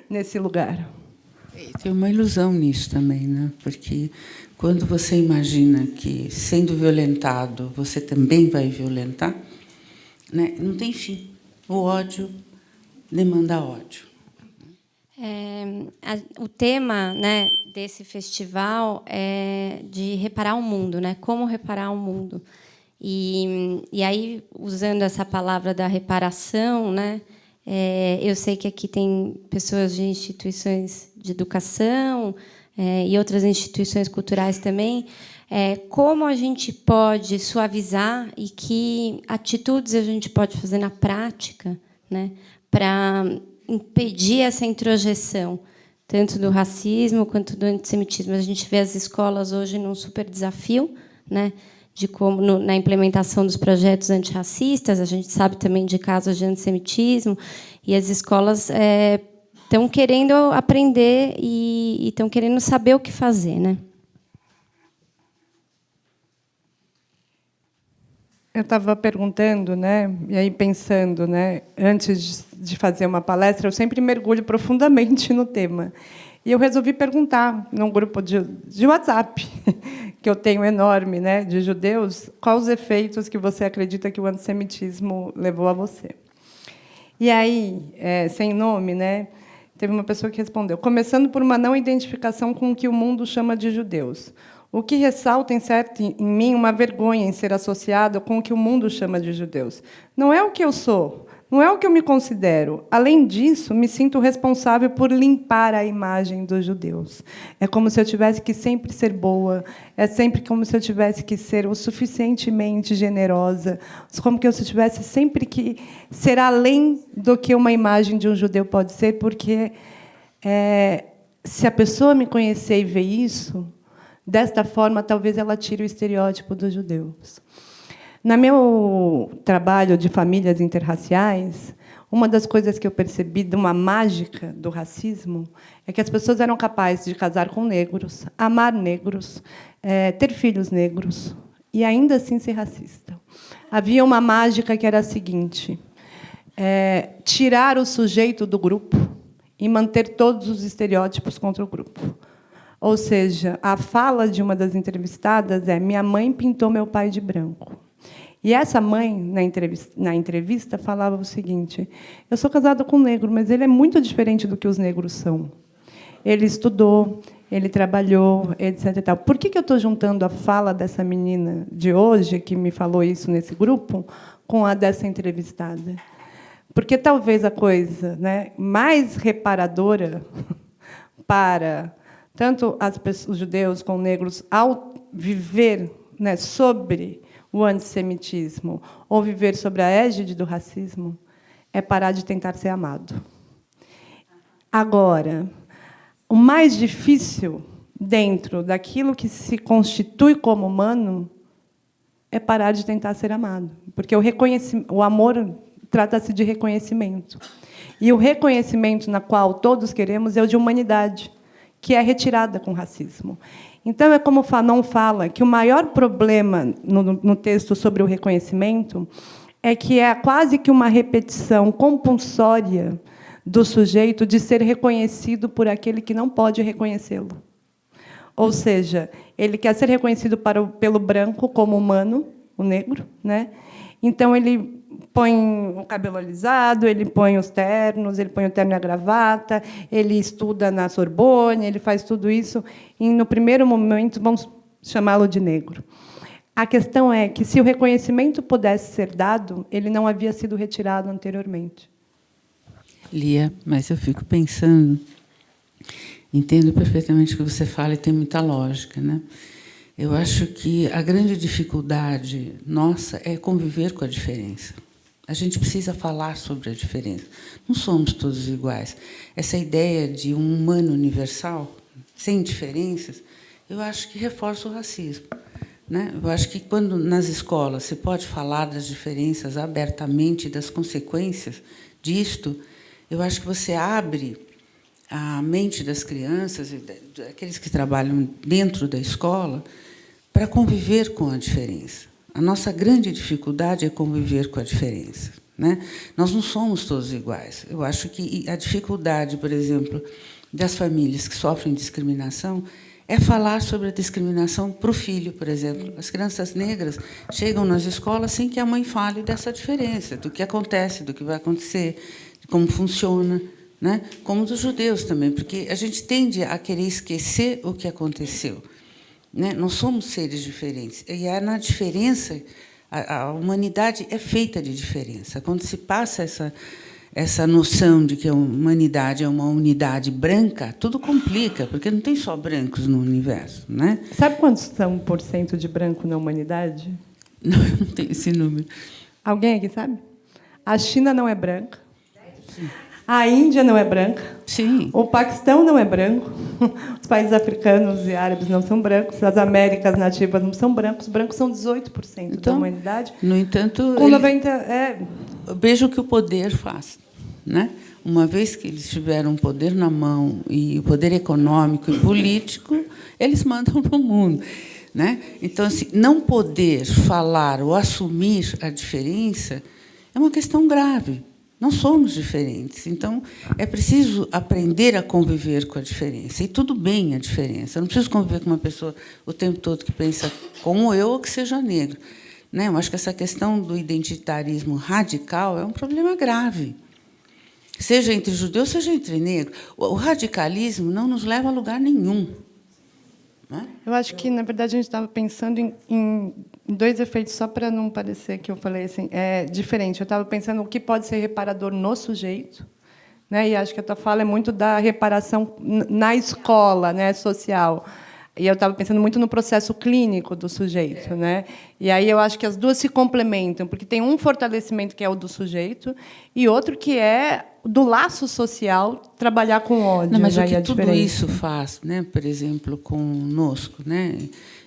[SPEAKER 4] nesse lugar.
[SPEAKER 3] Tem uma ilusão nisso também, né? Porque quando você imagina que, sendo violentado, você também vai violentar, né, não tem fim. O ódio demanda ódio.
[SPEAKER 2] O tema, né, desse festival é de reparar o mundo, né? Como reparar o mundo. E aí, usando essa palavra da reparação, né, eu sei que aqui tem pessoas de instituições de educação e outras instituições culturais também. Como a gente pode suavizar e que atitudes a gente pode fazer na prática, né, para impedir essa introjeção, tanto do racismo quanto do antissemitismo. A gente vê as escolas hoje num super desafio, né, de como na implementação dos projetos antirracistas. A gente sabe também de casos de antissemitismo, e as escolas estão querendo aprender e estão querendo saber o que fazer, né?
[SPEAKER 4] Eu estava perguntando, né, e aí pensando, né, antes de fazer uma palestra, eu sempre mergulho profundamente no tema. E eu resolvi perguntar, num grupo de WhatsApp, que eu tenho enorme, né, de judeus, quais os efeitos que você acredita que o antissemitismo levou a você. E aí, sem nome, né, teve uma pessoa que respondeu, começando por uma não identificação com o que o mundo chama de judeus. O que ressalta, em mim, uma vergonha em ser associado com o que o mundo chama de judeus. Não é o que eu sou, Não é o que eu me considero. Além disso, me sinto responsável por limpar a imagem dos judeus. É como se eu tivesse que sempre ser boa, é sempre como se eu tivesse que ser o suficientemente generosa, como que eu tivesse sempre que ser além do que uma imagem de um judeu pode ser, porque se a pessoa me conhecer e ver isso, desta forma, talvez ela tire o estereótipo dos judeus. No meu trabalho de famílias interraciais, uma das coisas que eu percebi de uma mágica do racismo é que as pessoas eram capazes de casar com negros, amar negros, ter filhos negros e ainda assim ser racista. Havia uma mágica que era a seguinte: tirar o sujeito do grupo e manter todos os estereótipos contra o grupo. Ou seja, a fala de uma das entrevistadas é: minha mãe pintou meu pai de branco. E essa mãe, na entrevista, falava o seguinte: eu sou casada com um negro, mas ele é muito diferente do que os negros são. Ele estudou, ele trabalhou, etc. E tal. Por que eu estou juntando a fala dessa menina de hoje, que me falou isso nesse grupo, com a dessa entrevistada? Porque talvez a coisa, né, mais reparadora para tanto os judeus como os negros, ao viver, né, sobre o antissemitismo ou viver sobre a égide do racismo, é parar de tentar ser amado. Agora, o mais difícil dentro daquilo que se constitui como humano é parar de tentar ser amado, porque o amor trata-se de reconhecimento. E o reconhecimento na qual todos queremos é o de humanidade, que é retirada com racismo. Então, é como o Fanon fala, que o maior problema no texto sobre o reconhecimento é que é quase que uma repetição compulsória do sujeito de ser reconhecido por aquele que não pode reconhecê-lo. Ou seja, ele quer ser reconhecido pelo branco como humano, o negro, né? Então, ele põe o cabelo alisado, ele põe os ternos, ele põe o terno e a gravata, ele estuda na Sorbonne, ele faz tudo isso, e, no primeiro momento, vamos chamá-lo de negro. A questão é que, se o reconhecimento pudesse ser dado, ele não havia sido retirado anteriormente.
[SPEAKER 3] Lia, mas eu fico pensando, entendo perfeitamente o que você fala e tem muita lógica, né? Eu acho que a grande dificuldade nossa é conviver com a diferença. A gente precisa falar sobre a diferença. Não somos todos iguais. Essa ideia de um humano universal, sem diferenças, eu acho que reforça o racismo, né? Eu acho que, quando nas escolas se pode falar das diferenças abertamente, das consequências disto, eu acho que você abre a mente das crianças e daqueles que trabalham dentro da escola para conviver com a diferença. A nossa grande dificuldade é conviver com a diferença, né? Nós não somos todos iguais. Eu acho que a dificuldade, por exemplo, das famílias que sofrem discriminação é falar sobre a discriminação para o filho, por exemplo. As crianças negras chegam nas escolas sem que a mãe fale dessa diferença, do que acontece, do que vai acontecer, de como funciona, né? Como dos judeus também, porque a gente tende a querer esquecer o que aconteceu, né? Nós somos seres diferentes. E é na diferença, a humanidade é feita de diferença. Quando se passa essa noção de que a humanidade é uma unidade branca, tudo complica, porque não tem só brancos no universo, né?
[SPEAKER 4] Sabe quantos são por cento de branco na humanidade?
[SPEAKER 3] Não, eu não tenho esse número.
[SPEAKER 4] Alguém aqui sabe? A China não é branca. A Índia não é branca.
[SPEAKER 3] Sim.
[SPEAKER 4] O Paquistão não é branco. Os países africanos e árabes não são brancos. As Américas nativas não são brancos. Os brancos são 18% da humanidade.
[SPEAKER 3] No entanto,
[SPEAKER 4] com 90,
[SPEAKER 3] veja o que o poder faz, né? Uma vez que eles tiveram o poder na mão, e o poder econômico e político, eles mandam no mundo, né? Então, assim, não poder falar ou assumir a diferença é uma questão grave. Não somos diferentes. Então, é preciso aprender a conviver com a diferença. E tudo bem a diferença. Eu não preciso conviver com uma pessoa o tempo todo que pensa como eu ou que seja negro, né? Eu acho que essa questão do identitarismo radical é um problema grave. Seja entre judeus, seja entre negros. O radicalismo não nos leva a lugar nenhum, né?
[SPEAKER 4] Eu acho que, na verdade, a gente estava pensando em 2 efeitos, só para não parecer que eu falei assim, é diferente. Eu estava pensando o que pode ser reparador no sujeito, né? E acho que a tua fala é muito da reparação na escola, né, social. E eu estava pensando muito no processo clínico do sujeito, né? E aí eu acho que as duas se complementam, porque tem um fortalecimento que é o do sujeito e outro que é do laço social, trabalhar com ódio.
[SPEAKER 3] Não, mas
[SPEAKER 4] né?
[SPEAKER 3] o que
[SPEAKER 4] E a
[SPEAKER 3] tudo
[SPEAKER 4] diferença.
[SPEAKER 3] isso faz, né? Por exemplo, conosco, né?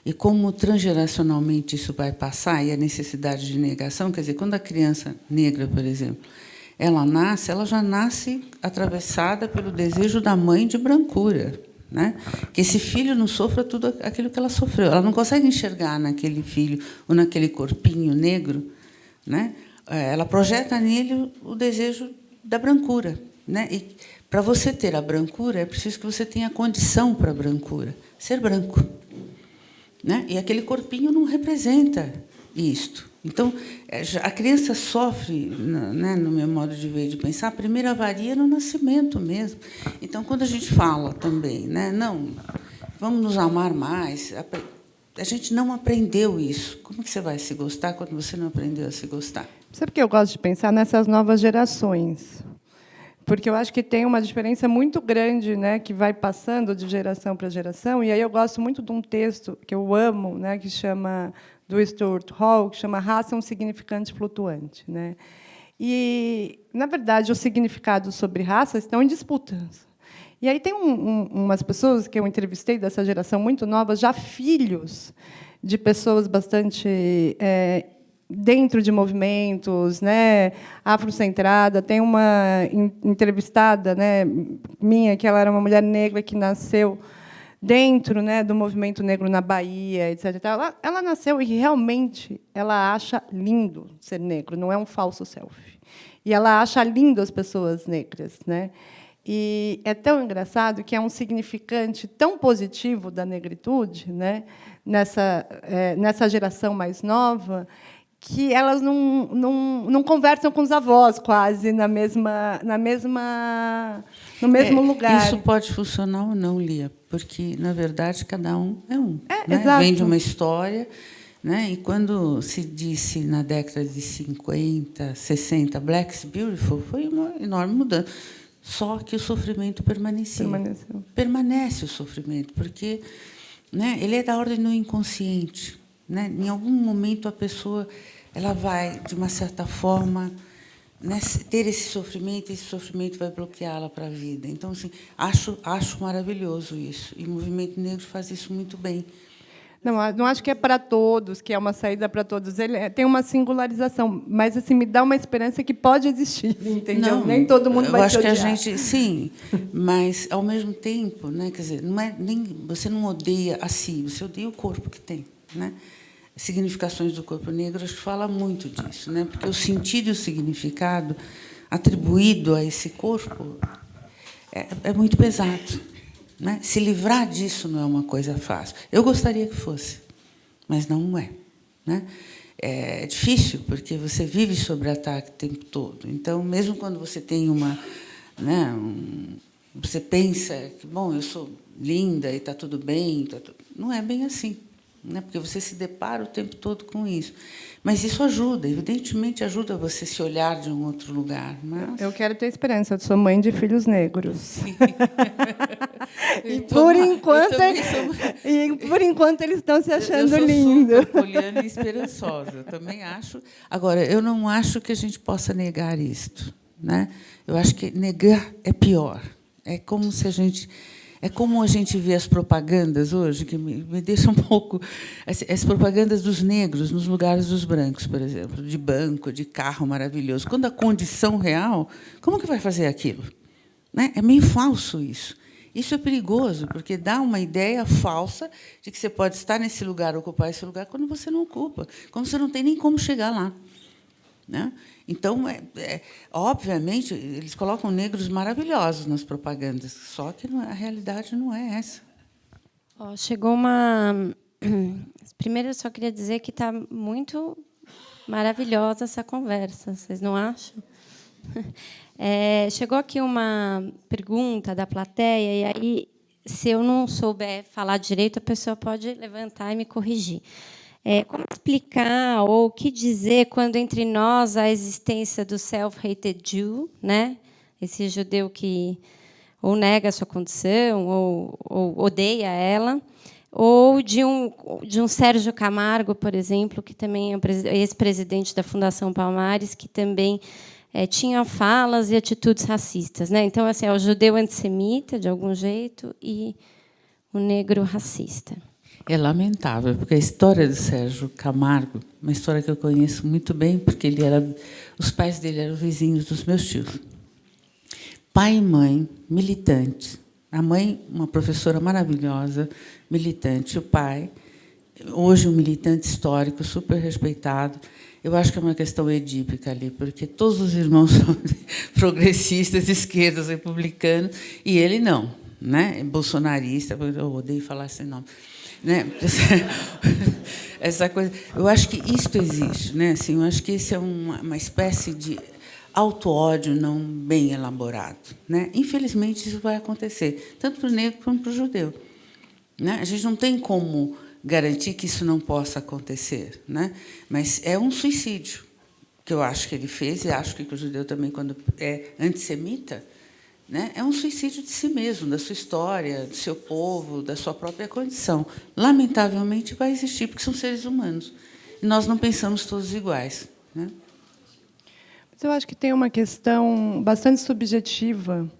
[SPEAKER 3] E como transgeracionalmente isso vai passar e a necessidade de negação, quer dizer, quando a criança negra, por exemplo, ela nasce, ela já nasce atravessada pelo desejo da mãe de brancura, né? Que esse filho não sofra tudo aquilo que ela sofreu. Ela não consegue enxergar naquele filho ou naquele corpinho negro, né? Ela projeta nele o desejo da brancura, né? E para você ter a brancura é preciso que você tenha a condição para a brancura, ser branco, né? E aquele corpinho não representa isto. Então, a criança sofre, né, no meu modo de ver e de pensar, a primeira avaria no nascimento mesmo. Então, quando a gente fala também, né, não, vamos nos amar mais, a gente não aprendeu isso. Como que você vai se gostar quando você não aprendeu a se gostar?
[SPEAKER 4] Sabe que eu gosto de pensar nessas novas gerações? Porque eu acho que tem uma diferença muito grande, né, que vai passando de geração para geração. E aí eu gosto muito de um texto que eu amo, né, que chama do Stuart Hall, que chama Raça um significante flutuante, né? E, na verdade, os significados sobre raça estão em disputas. E aí tem umas pessoas que eu entrevistei dessa geração muito nova, já filhos de pessoas bastante dentro de movimentos, né, afrocentrada. Tem uma entrevistada, né, minha, que ela era uma mulher negra que nasceu dentro, né, do movimento negro na Bahia, etc. Ela nasceu e realmente ela acha lindo ser negro, não é um falso selfie. E ela acha lindo as pessoas negras, né? E é tão engraçado que é um significante tão positivo da negritude, né, nessa geração mais nova, que elas não conversam com os avós quase no mesmo lugar.
[SPEAKER 3] Isso pode funcionar ou não, Lia, porque, na verdade, cada um é um. Né?
[SPEAKER 4] Exato.
[SPEAKER 3] Vem de uma história, né? E quando se disse, na década de 50, 60, Black's Beautiful, foi uma enorme mudança. Só que o sofrimento permanecia. Permanece o sofrimento, porque, né, ele é da ordem do inconsciente. Né? Em algum momento, a pessoa ela vai, de uma certa forma, né, ter esse sofrimento vai bloqueá-la para a vida. Então, assim, acho maravilhoso isso. E o movimento negro faz isso muito bem.
[SPEAKER 4] Não acho que é para todos, que é uma saída para todos. Ele tem uma singularização, mas assim me dá uma esperança que pode existir, entendeu?
[SPEAKER 3] Não,
[SPEAKER 4] nem todo mundo vai
[SPEAKER 3] eu acho
[SPEAKER 4] se
[SPEAKER 3] que a
[SPEAKER 4] odiar.
[SPEAKER 3] gente, sim, mas ao mesmo tempo, né, quer dizer, não é nem você não odeia a si, você odeia o corpo que tem, né? Significações do corpo negro, acho que fala muito disso, né? Porque o sentido e o significado atribuído a esse corpo é muito pesado. Né? Se livrar disso não é uma coisa fácil. Eu gostaria que fosse, mas não é. Né? É difícil, porque você vive sob ataque o tempo todo. Então, mesmo quando você tem uma... Né, você pensa que, bom, eu sou linda e está tudo bem, não é bem assim. Né? Porque você se depara o tempo todo com isso. Mas isso ajuda, evidentemente ajuda você se olhar de um outro lugar. Mas...
[SPEAKER 4] Eu quero ter esperança, eu sou mãe de filhos negros. E por enquanto eles estão se achando lindos.
[SPEAKER 3] Eu sou poliana e esperançosa, eu também acho. Agora, eu não acho que a gente possa negar isto. Né? Eu acho que negar é pior. É como a gente vê as propagandas hoje, que me deixa um pouco... As propagandas dos negros nos lugares dos brancos, por exemplo, de banco, de carro maravilhoso. Quando a condição real, como que vai fazer aquilo? Né? É meio falso isso. Isso é perigoso, porque dá uma ideia falsa de que você pode estar nesse lugar, ocupar esse lugar, quando você não ocupa, quando você não tem nem como chegar lá. Né? Então, obviamente, eles colocam negros maravilhosos nas propagandas, só que a realidade não é essa.
[SPEAKER 2] Chegou uma... Primeiro, eu só queria dizer que está muito maravilhosa essa conversa, vocês não acham? Chegou aqui uma pergunta da plateia, e aí, se eu não souber falar direito, a pessoa pode levantar e me corrigir. Como explicar ou o que dizer quando entre nós há a existência do self-hated Jew, né? Esse judeu que ou nega a sua condição ou odeia ela, ou de um Sérgio Camargo, por exemplo, que também é ex-presidente da Fundação Palmares, que também tinha falas e atitudes racistas, né? Então, assim, é o judeu antissemita, de algum jeito, e o negro racista.
[SPEAKER 3] É lamentável, porque a história do Sérgio Camargo, uma história que eu conheço muito bem, porque os pais dele eram vizinhos dos meus tios. Pai e mãe, militantes. A mãe, uma professora maravilhosa, militante. O pai, hoje um militante histórico, super respeitado. Eu acho que é uma questão edípica ali, porque todos os irmãos são progressistas, esquerdas, republicanos, e ele não, né? Bolsonarista, eu odeio falar esse nome. Né? Essa coisa, eu acho que isto existe, né? Assim, eu acho que isso é uma espécie de auto-ódio não bem elaborado, né? Infelizmente isso vai acontecer tanto para o negro como para o judeu, né? A gente não tem como garantir que isso não possa acontecer, né? Mas é um suicídio que eu acho que ele fez, e acho que o judeu também, quando é antissemita, né, é um suicídio de si mesmo, da sua história, do seu povo, da sua própria condição. Lamentavelmente, vai existir, porque são seres humanos. E nós não pensamos todos iguais, né?
[SPEAKER 4] Mas eu acho que tem uma questão bastante subjetiva,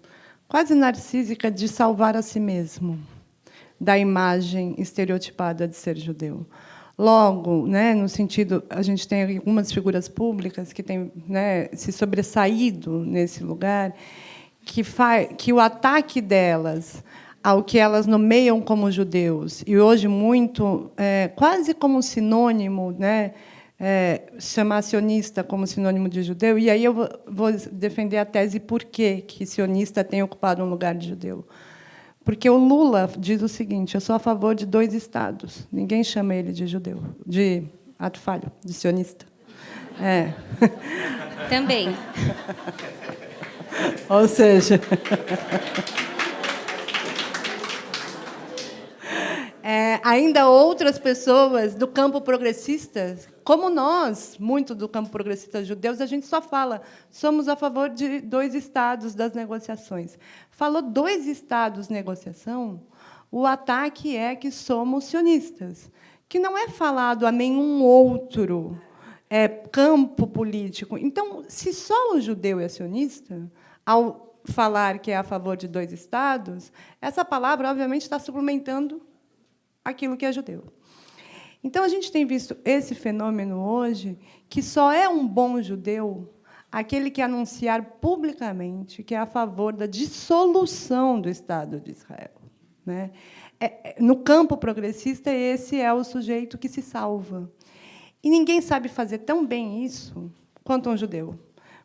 [SPEAKER 4] quase narcísica, de salvar a si mesmo, da imagem estereotipada de ser judeu. Logo, né, no sentido, a gente tem algumas figuras públicas que têm, né, se sobressaído nesse lugar, que o ataque delas ao que elas nomeiam como judeus, e hoje muito, quase como sinônimo, né, chamar sionista como sinônimo de judeu, e aí eu vou defender a tese por que sionista tem ocupado um lugar de judeu. Porque o Lula diz o seguinte: eu sou a favor de 2 estados. Ninguém chama ele de judeu, de ato falho, de sionista.
[SPEAKER 2] Também.
[SPEAKER 4] Ou seja, ainda outras pessoas do campo progressista, como nós, muito do campo progressista judeus, a gente só fala, somos a favor de 2 estados das negociações. Falou 2 estados negociação, o ataque é que somos sionistas, que não é falado a nenhum outro campo político. Então, se só o judeu é sionista, ao falar que é a favor de 2 estados, essa palavra, obviamente, está suplementando aquilo que é judeu. Então, a gente tem visto esse fenômeno hoje, que só é um bom judeu aquele que anunciar publicamente que é a favor da dissolução do Estado de Israel, né? No campo progressista, esse é o sujeito que se salva. E ninguém sabe fazer tão bem isso quanto um judeu.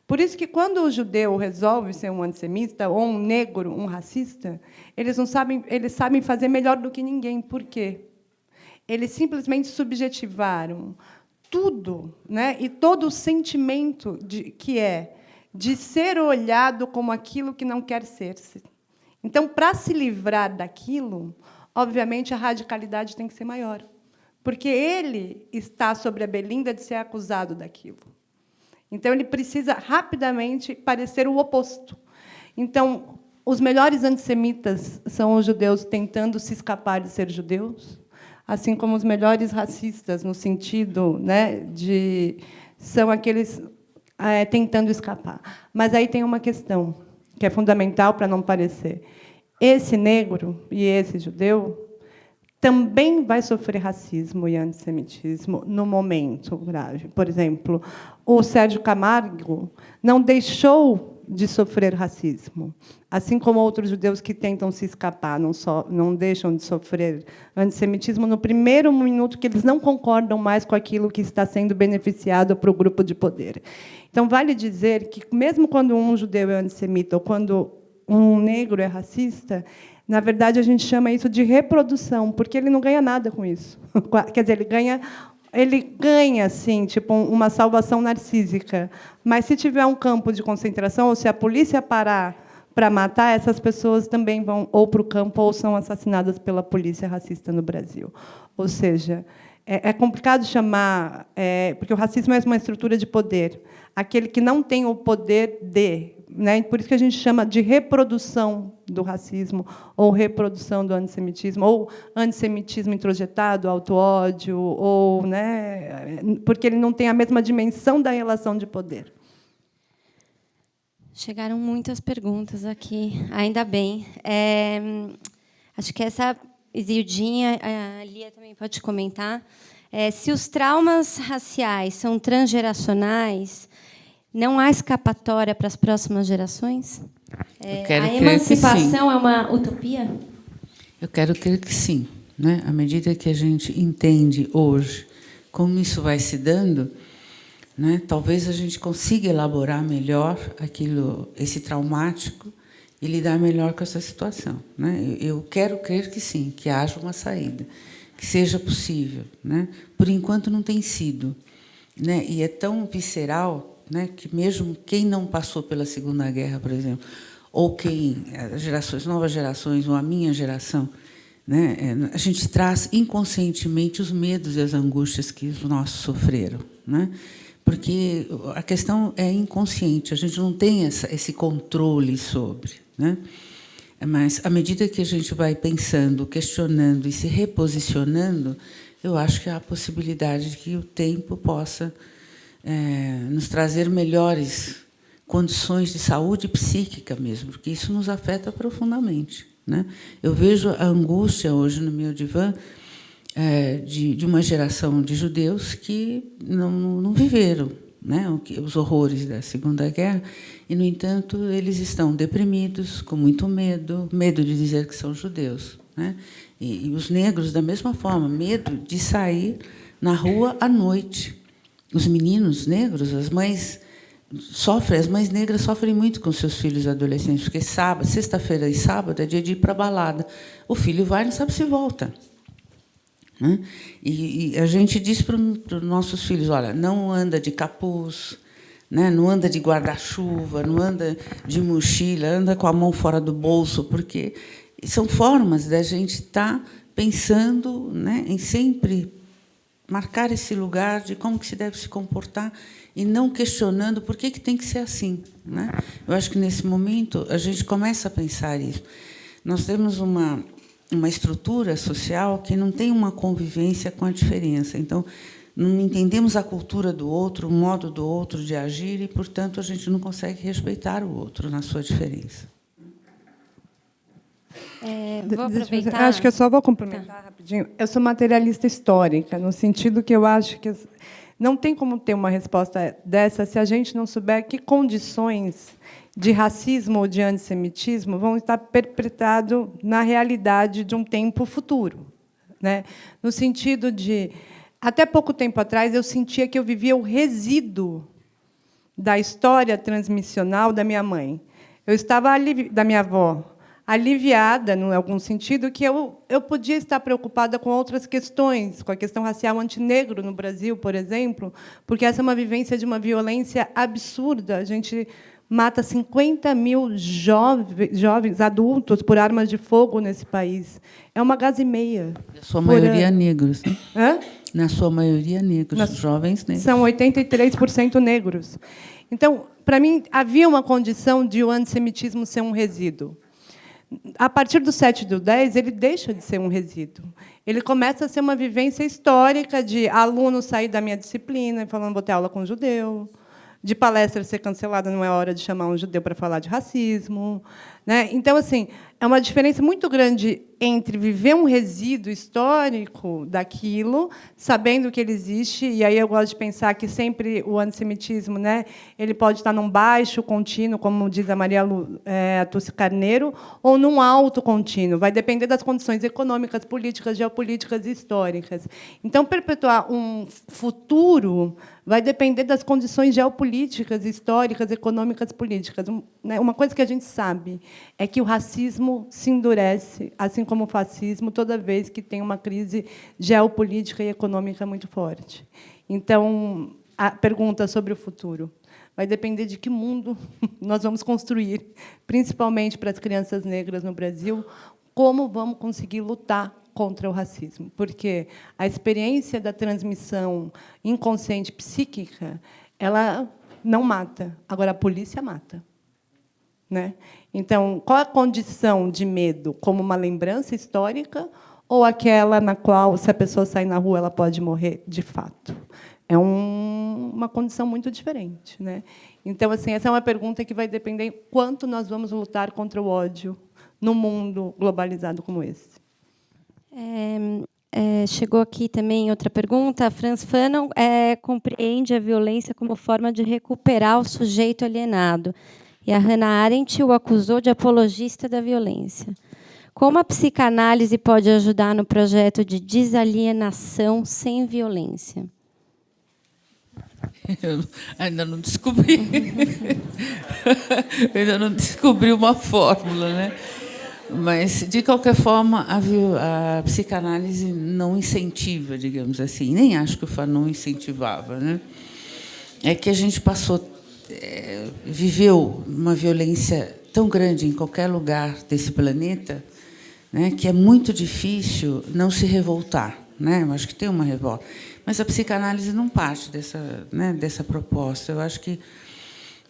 [SPEAKER 4] Por isso que, quando o judeu resolve ser um antissemita, ou um negro, um racista, eles sabem fazer melhor do que ninguém. Por quê? Eles simplesmente subjetivaram tudo, né, e todo o sentimento de ser olhado como aquilo que não quer ser-se. Então, para se livrar daquilo, obviamente, a radicalidade tem que ser maior, porque ele está sobre a belinda de ser acusado daquilo. Então, ele precisa rapidamente parecer o oposto. Então, os melhores antissemitas são os judeus tentando se escapar de ser judeus, assim como os melhores racistas, no sentido, né, são aqueles tentando escapar. Mas aí tem uma questão que é fundamental para não parecer. Esse negro e esse judeu também vai sofrer racismo e antissemitismo no momento grave. Por exemplo, o Sérgio Camargo não deixou de sofrer racismo, assim como outros judeus que tentam se escapar, não deixam de sofrer antissemitismo no primeiro minuto que eles não concordam mais com aquilo que está sendo beneficiado para o grupo de poder. Então, vale dizer que, mesmo quando um judeu é antissemita ou quando um negro é racista, na verdade, a gente chama isso de reprodução, porque ele não ganha nada com isso. Quer dizer, ele ganha, assim, tipo, uma salvação narcísica. Mas, se tiver um campo de concentração, ou se a polícia parar para matar, essas pessoas também vão ou para o campo ou são assassinadas pela polícia racista no Brasil. Ou seja, É complicado chamar, porque o racismo é uma estrutura de poder. Aquele que não tem o poder de, né? Por isso que a gente chama de reprodução do racismo, ou reprodução do antissemitismo, ou antissemitismo introjetado, auto-ódio, ou, né? Porque ele não tem a mesma dimensão da relação de poder.
[SPEAKER 2] Chegaram muitas perguntas aqui, ainda bem. Acho que essa, Isildinha, a Lia também pode comentar. Se os traumas raciais são transgeracionais, não há escapatória para as próximas gerações? A emancipação é uma utopia?
[SPEAKER 3] Eu quero crer que sim, né? À medida que a gente entende hoje como isso vai se dando, né, talvez a gente consiga elaborar melhor esse traumático e lidar melhor com essa situação, né? Eu quero crer que sim, que haja uma saída, que seja possível, né? Por enquanto não tem sido, né? E é tão visceral, né, que mesmo quem não passou pela Segunda Guerra, por exemplo, ou novas gerações, ou a minha geração, né, a gente traz inconscientemente os medos e as angústias que os nossos sofreram, né? Porque a questão é inconsciente, a gente não tem esse controle sobre, né? Mas, à medida que a gente vai pensando, questionando e se reposicionando, eu acho que há a possibilidade de que o tempo possa nos trazer melhores condições de saúde psíquica mesmo, porque isso nos afeta profundamente, né? Eu vejo a angústia hoje no meu divã de uma geração de judeus que não viveram, né, os horrores da Segunda Guerra, e, no entanto, eles estão deprimidos, com muito medo de dizer que são judeus, né? E os negros, da mesma forma, medo de sair na rua à noite. Os meninos negros, as mães negras sofrem muito com seus filhos adolescentes, porque sexta-feira e sábado é dia de ir para a balada. O filho vai e não sabe se volta, né? E a gente diz para os nossos filhos, olha, não anda de capuz, né? Não anda de guarda-chuva, não anda de mochila, anda com a mão fora do bolso, porque são formas da gente estar pensando, né, em sempre marcar esse lugar de como que se deve se comportar e não questionando por que tem que ser assim, né? Eu acho que, nesse momento, a gente começa a pensar isso. Nós temos uma estrutura social que não tem uma convivência com a diferença. Então, não entendemos a cultura do outro, o modo do outro de agir e, portanto, a gente não consegue respeitar o outro na sua diferença.
[SPEAKER 2] Vou aproveitar.
[SPEAKER 4] Acho que eu só vou complementar rapidinho. Eu sou materialista histórica, no sentido que eu acho que não tem como ter uma resposta dessa se a gente não souber que condições de racismo ou de antissemitismo vão estar perpetrados na realidade de um tempo futuro, né? No sentido de, até pouco tempo atrás, eu sentia que eu vivia o resíduo da história transmissional da minha mãe. Eu estava da minha avó, aliviada, em algum sentido, que eu podia estar preocupada com outras questões, com a questão racial antinegro no Brasil, por exemplo, porque essa é uma vivência de uma violência absurda. A gente mata 50 mil jovens adultos por armas de fogo nesse país. É uma gás e meia.
[SPEAKER 3] Na sua maioria negros, né?
[SPEAKER 4] Hã?
[SPEAKER 3] Na sua maioria negros, jovens negros.
[SPEAKER 4] São 83% negros. Então, para mim, havia uma condição de o antissemitismo ser um resíduo. A partir do 7/10, ele deixa de ser um resíduo. Ele começa a ser uma vivência histórica de aluno sair da minha disciplina falando vou ter aula com judeu, de palestra ser cancelada, não é hora de chamar um judeu para falar de racismo, né? Então, assim, é uma diferença muito grande entre viver um resíduo histórico daquilo, sabendo que ele existe, e aí eu gosto de pensar que sempre o antissemitismo, né, ele pode estar num baixo contínuo, como diz a Maria Tussi Carneiro, ou num alto contínuo. Vai depender das condições econômicas, políticas, geopolíticas e históricas. Então, perpetuar um futuro vai depender das condições geopolíticas, históricas, econômicas, políticas. Uma coisa que a gente sabe é que o racismo se endurece, assim como o fascismo, toda vez que tem uma crise geopolítica e econômica muito forte. Então, a pergunta sobre o futuro vai depender de que mundo nós vamos construir, principalmente para as crianças negras no Brasil, como vamos conseguir lutar contra o racismo, porque a experiência da transmissão inconsciente psíquica, ela não mata, agora a polícia mata. Né? Então, qual a condição de medo? Como uma lembrança histórica ou aquela na qual, se a pessoa sair na rua, ela pode morrer de fato? É uma condição muito diferente. Né? Então, assim, essa é uma pergunta que vai depender quanto nós vamos lutar contra o ódio no mundo globalizado como esse.
[SPEAKER 2] Chegou aqui também outra pergunta. A Franz Fanon compreende a violência como forma de recuperar o sujeito alienado. E a Hannah Arendt o acusou de apologista da violência. Como a psicanálise pode ajudar no projeto de desalienação sem violência?
[SPEAKER 3] Eu ainda não descobri. Eu ainda não descobri uma fórmula, né? Mas, de qualquer forma, a psicanálise não incentiva, digamos assim. Nem acho que o Fanon incentivava. Né? É que a gente viveu uma violência tão grande em qualquer lugar desse planeta, né, que é muito difícil não se revoltar. Né? Eu acho que tem uma revolta. Mas a psicanálise não parte dessa proposta. Eu acho que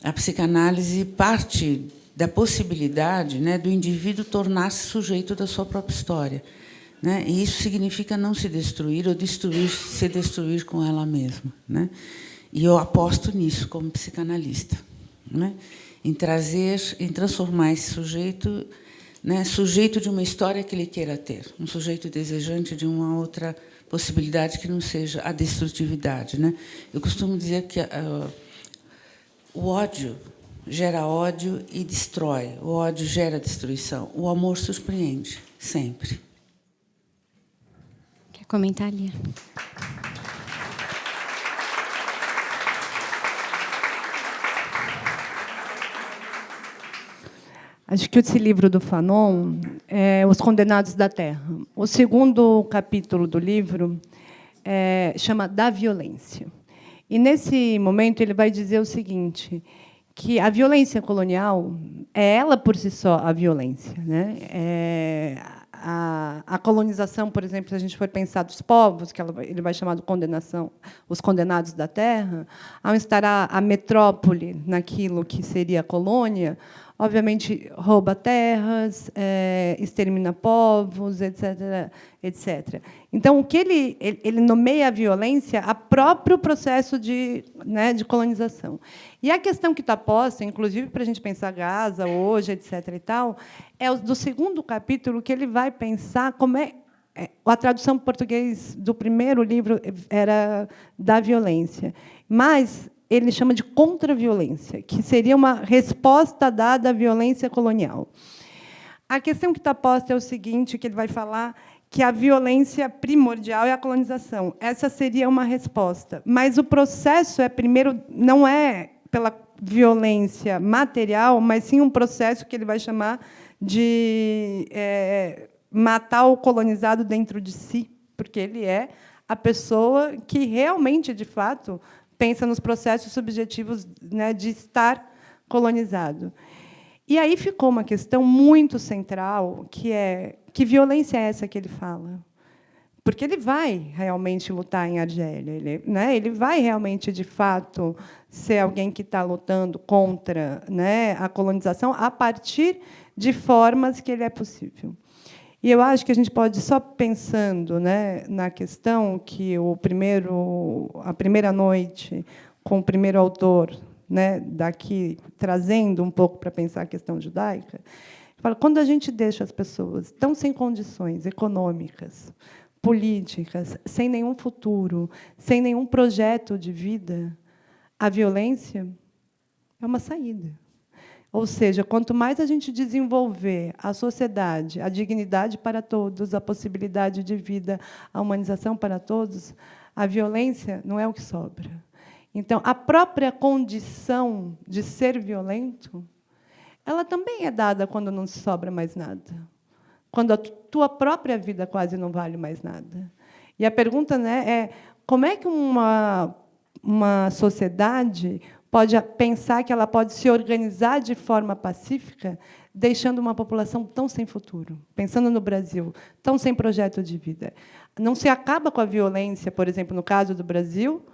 [SPEAKER 3] a psicanálise parte da possibilidade, né, do indivíduo tornar-se sujeito da sua própria história. Né? E isso significa não se destruir ou se destruir com ela mesma. Né? E eu aposto nisso como psicanalista. Né? Em transformar esse sujeito, né, sujeito de uma história que ele queira ter, um sujeito desejante de uma outra possibilidade que não seja a destrutividade. Né? Eu costumo dizer que o ódio gera ódio e destrói. O ódio gera destruição. O amor surpreende, sempre.
[SPEAKER 2] Quer comentar, Lia?
[SPEAKER 4] Acho que esse livro do Fanon é Os Condenados da Terra. O segundo capítulo do livro chama Da Violência. E, nesse momento, ele vai dizer o seguinte, que a violência colonial é ela, por si só, a violência. Né? A colonização, por exemplo, se a gente for pensar dos povos, que ele vai chamar de condenação, os condenados da terra, ao instalar a metrópole naquilo que seria a colônia, obviamente, rouba terras, extermina povos, etc., etc. Então, o que ele nomeia a violência a próprio processo de colonização. E a questão que está posta, inclusive para a gente pensar Gaza hoje, etc., e tal, é do segundo capítulo que ele vai pensar como a tradução para português do primeiro livro era da violência, mas ele chama de contra-violência, que seria uma resposta dada à violência colonial. A questão que está posta é o seguinte, que ele vai falar que a violência primordial é a colonização. Essa seria uma resposta. Mas o processo primeiro, não é pela violência material, mas sim um processo que ele vai chamar de matar o colonizado dentro de si, porque ele é a pessoa que realmente, de fato, pensa nos processos subjetivos, né, de estar colonizado. E aí ficou uma questão muito central, que violência é essa que ele fala? Porque ele vai realmente lutar em Argélia, ele vai realmente, de fato, ser alguém que está lutando contra, né, a colonização a partir de formas que ele é possível. E eu acho que a gente pode, só pensando, né, na questão que a primeira noite, com o primeiro autor, né, daqui, trazendo um pouco para pensar a questão judaica, fala, quando a gente deixa as pessoas tão sem condições econômicas, políticas, sem nenhum futuro, sem nenhum projeto de vida, a violência é uma saída. Ou seja, quanto mais a gente desenvolver a sociedade, a dignidade para todos, a possibilidade de vida, a humanização para todos, a violência não é o que sobra. Então, a própria condição de ser violento, ela também é dada quando não sobra mais nada, quando a tua própria vida quase não vale mais nada. E a pergunta, né, como é que uma sociedade pode pensar que ela pode se organizar de forma pacífica, deixando uma população tão sem futuro, pensando no Brasil, tão sem projeto de vida. Não se acaba com a violência, por exemplo, no caso do Brasil,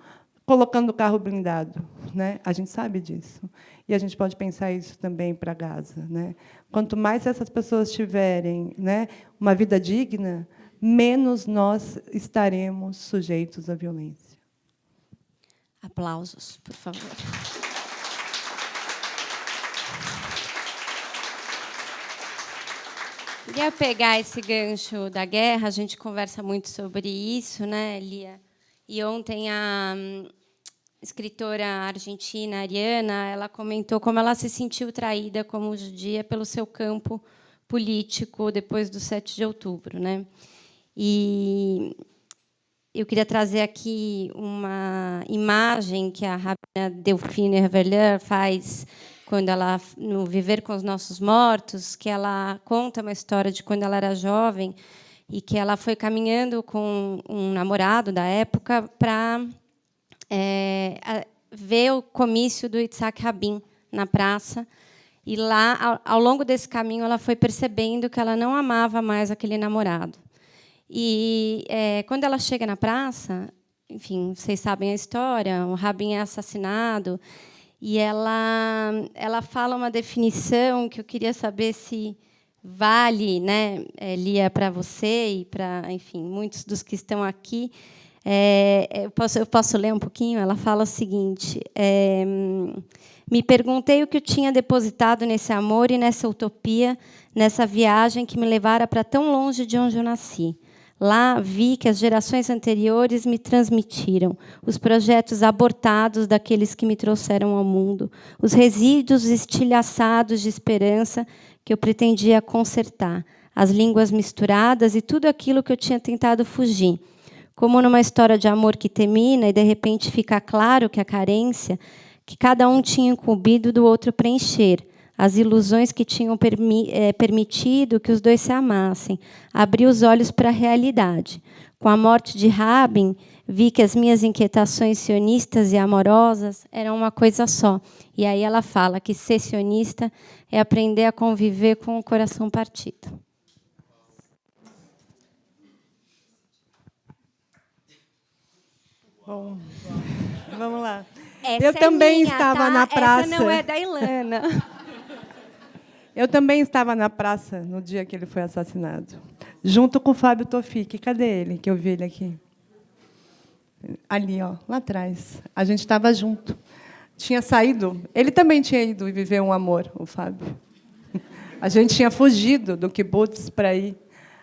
[SPEAKER 4] colocando o carro blindado, né? A gente sabe disso. E a gente pode pensar isso também para Gaza, né? Quanto mais essas pessoas tiverem, né, uma vida digna, menos nós estaremos sujeitos à violência.
[SPEAKER 2] Aplausos, por favor. Queria pegar esse gancho da guerra, a gente conversa muito sobre isso, né, Lia? E ontem a escritora argentina, Ariana, ela comentou como ela se sentiu traída como judia pelo seu campo político depois do 7 de outubro, né? E eu queria trazer aqui uma imagem que a Rabina Delphine Herveler faz quando ela, no Viver com os Nossos Mortos, que ela conta uma história de quando ela era jovem e que ela foi caminhando com um namorado da época para ver o comício do Yitzhak Rabin na praça. E lá, ao longo desse caminho, ela foi percebendo que ela não amava mais aquele namorado. E quando ela chega na praça, enfim, vocês sabem a história, o Rabin é assassinado, e ela fala uma definição que eu queria saber se vale, né, Lia, para você e para, enfim, muitos dos que estão aqui. Eu posso ler um pouquinho? Ela fala o seguinte: me perguntei o que eu tinha depositado nesse amor e nessa utopia, nessa viagem que me levara para tão longe de onde eu nasci. Lá vi que as gerações anteriores me transmitiram os projetos abortados daqueles que me trouxeram ao mundo, os resíduos estilhaçados de esperança que eu pretendia consertar, as línguas misturadas e tudo aquilo que eu tinha tentado fugir. Como numa história de amor que termina e, de repente, fica claro que a carência que cada um tinha incumbido do outro preencher, as ilusões que tinham permitido que os dois se amassem, abri os olhos para a realidade. Com a morte de Rabin, vi que as minhas inquietações sionistas e amorosas eram uma coisa só. E aí ela fala que ser sionista é aprender a conviver com o coração partido.
[SPEAKER 4] Bom, vamos lá.
[SPEAKER 2] Essa
[SPEAKER 4] eu também
[SPEAKER 2] minha,
[SPEAKER 4] estava
[SPEAKER 2] tá?
[SPEAKER 4] na praça.
[SPEAKER 2] Essa não é da Ilana.
[SPEAKER 4] Eu também estava na praça no dia que ele foi assassinado, junto com o Fábio Tofik. Cadê ele? Que eu vi ele aqui. Ali, ó, lá atrás. A gente estava junto. Tinha saído. Ele também tinha ido viver um amor, o Fábio. A gente tinha fugido do kibbutz para ir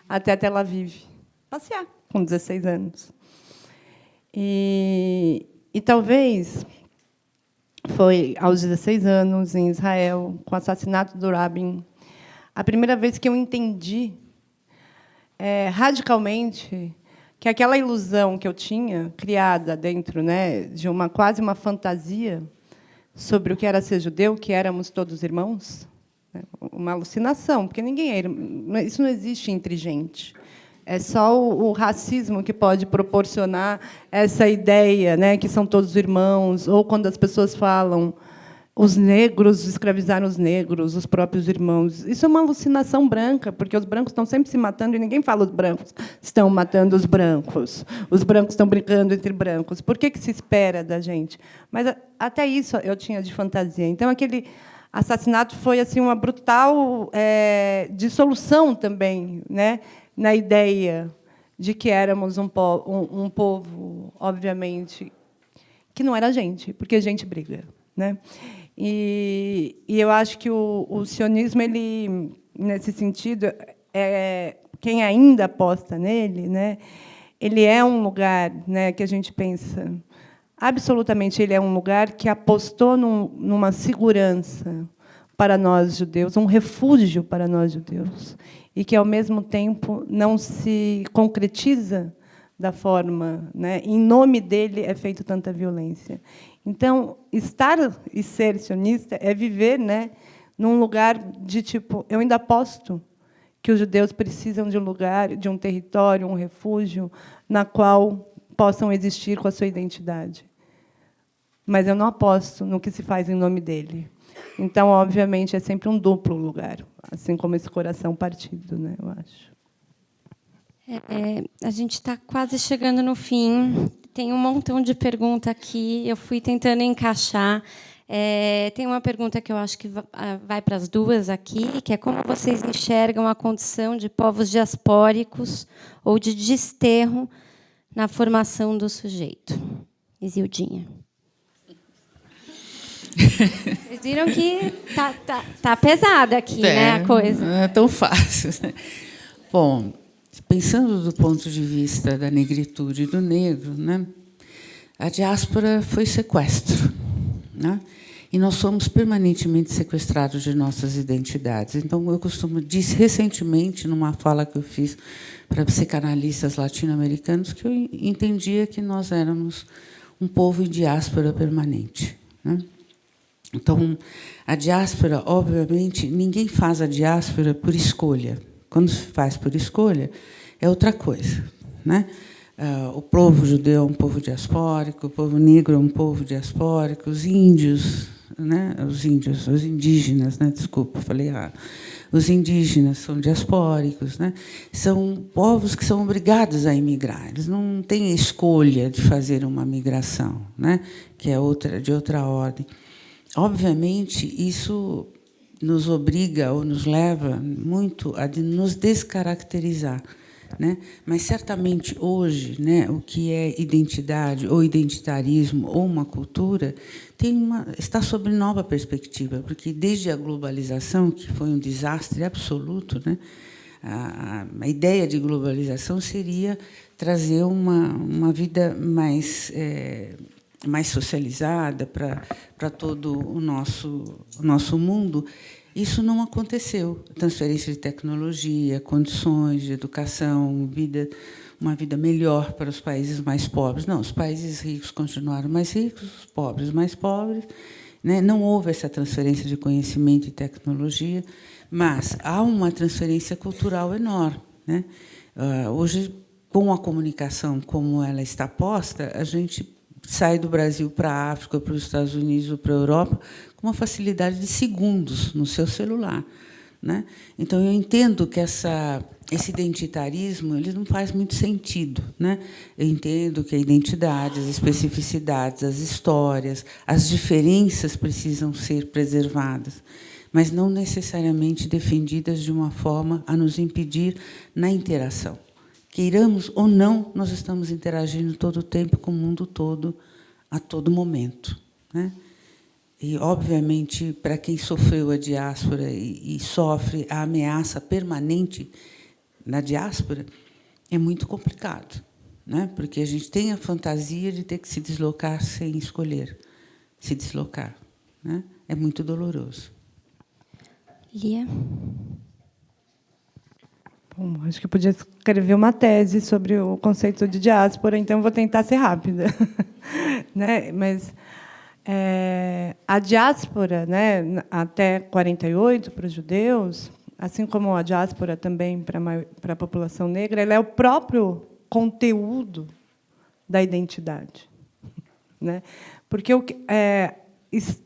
[SPEAKER 4] até Tel Aviv, passear, com 16 anos. E talvez foi aos 16 anos, em Israel, com o assassinato do Rabin, a primeira vez que eu entendi radicalmente que aquela ilusão que eu tinha, criada dentro, né, de quase uma fantasia sobre o que era ser judeu, que éramos todos irmãos, né, uma alucinação, porque isso não existe entre gente. É só o racismo que pode proporcionar essa ideia, né, que são todos irmãos, ou quando as pessoas falam os negros escravizaram os negros, os próprios irmãos. Isso é uma alucinação branca, porque os brancos estão sempre se matando e ninguém fala os brancos estão matando os brancos. Os brancos estão brincando entre brancos. Por que se espera da gente? Mas até isso eu tinha de fantasia. Então, aquele assassinato foi assim uma brutal dissolução também, né, na ideia de que éramos um povo, obviamente, que não era gente, porque gente briga, né? E eu acho que o sionismo, ele, nesse sentido, quem ainda aposta nele, né, ele é um lugar, né, que a gente pensa, absolutamente, ele é um lugar que apostou numa segurança para nós judeus, um refúgio para nós judeus, e que, ao mesmo tempo, não se concretiza da forma, né, em nome dele é feita tanta violência. Então, estar e ser sionista é viver, né, num lugar de tipo, eu ainda aposto que os judeus precisam de um lugar, de um território, um refúgio, na qual possam existir com a sua identidade. mas eu não aposto no que se faz em nome dele. Então, obviamente, é sempre um duplo lugar, assim como esse coração partido, né, eu acho.
[SPEAKER 2] A gente está quase chegando no fim. Tem um montão de perguntas aqui. Eu fui tentando encaixar. Tem uma pergunta que eu acho que vai para as duas aqui, que é como vocês enxergam a condição de povos diaspóricos ou de desterro na formação do sujeito. Isildinha. Vocês viram que tá pesada aqui, né, a coisa.
[SPEAKER 3] Não é tão fácil. Bom, pensando do ponto de vista da negritude e do negro, né, a diáspora foi sequestro, né? E nós somos permanentemente sequestrados de nossas identidades. Então, eu disse recentemente, numa fala que eu fiz para psicanalistas latino-americanos, que eu entendia que nós éramos um povo em diáspora permanente, né? Então, a diáspora, obviamente, ninguém faz a diáspora por escolha. Quando se faz por escolha, é outra coisa, né? O povo judeu é um povo diaspórico, o povo negro é um povo diaspórico, os índios, né? Os indígenas, né? Desculpa, falei errado. Os indígenas são diaspóricos, né? São povos que são obrigados a emigrar. Eles não têm escolha de fazer uma migração, né? Que é de outra ordem. Obviamente, isso nos obriga ou nos leva muito a nos descaracterizar, né? Mas, certamente, hoje, né, o que é identidade ou identitarismo ou uma cultura está sob nova perspectiva, porque, desde a globalização, que foi um desastre absoluto, né, a ideia de globalização seria trazer uma vida mais socializada para todo o nosso mundo. Isso não aconteceu. Transferência de tecnologia, condições de educação, uma vida melhor para os países mais pobres. Não, os países ricos continuaram mais ricos, os pobres mais pobres, né? Não houve essa transferência de conhecimento e tecnologia, mas há uma transferência cultural enorme, né? Hoje, com a comunicação como ela está posta, a gente sai do Brasil para a África, para os Estados Unidos ou para a Europa com uma facilidade de segundos no seu celular, né? Então, eu entendo que esse identitarismo ele não faz muito sentido, né? Eu entendo que a identidade, as especificidades, as histórias, as diferenças precisam ser preservadas, mas não necessariamente defendidas de uma forma a nos impedir na interação. Queiramos ou não, nós estamos interagindo todo o tempo com o mundo todo, a todo momento, né? E, obviamente, para quem sofreu a diáspora e sofre a ameaça permanente na diáspora, é muito complicado, né? Porque a gente tem a fantasia de ter que se deslocar sem escolher se deslocar, né? É muito doloroso.
[SPEAKER 2] Lia?
[SPEAKER 4] Bom, acho que eu podia escrever uma tese sobre o conceito de diáspora, então vou tentar ser rápida. Né? Mas a diáspora, né, até 48, para os judeus, assim como a diáspora também para a população negra, ela é o próprio conteúdo da identidade, né? Porque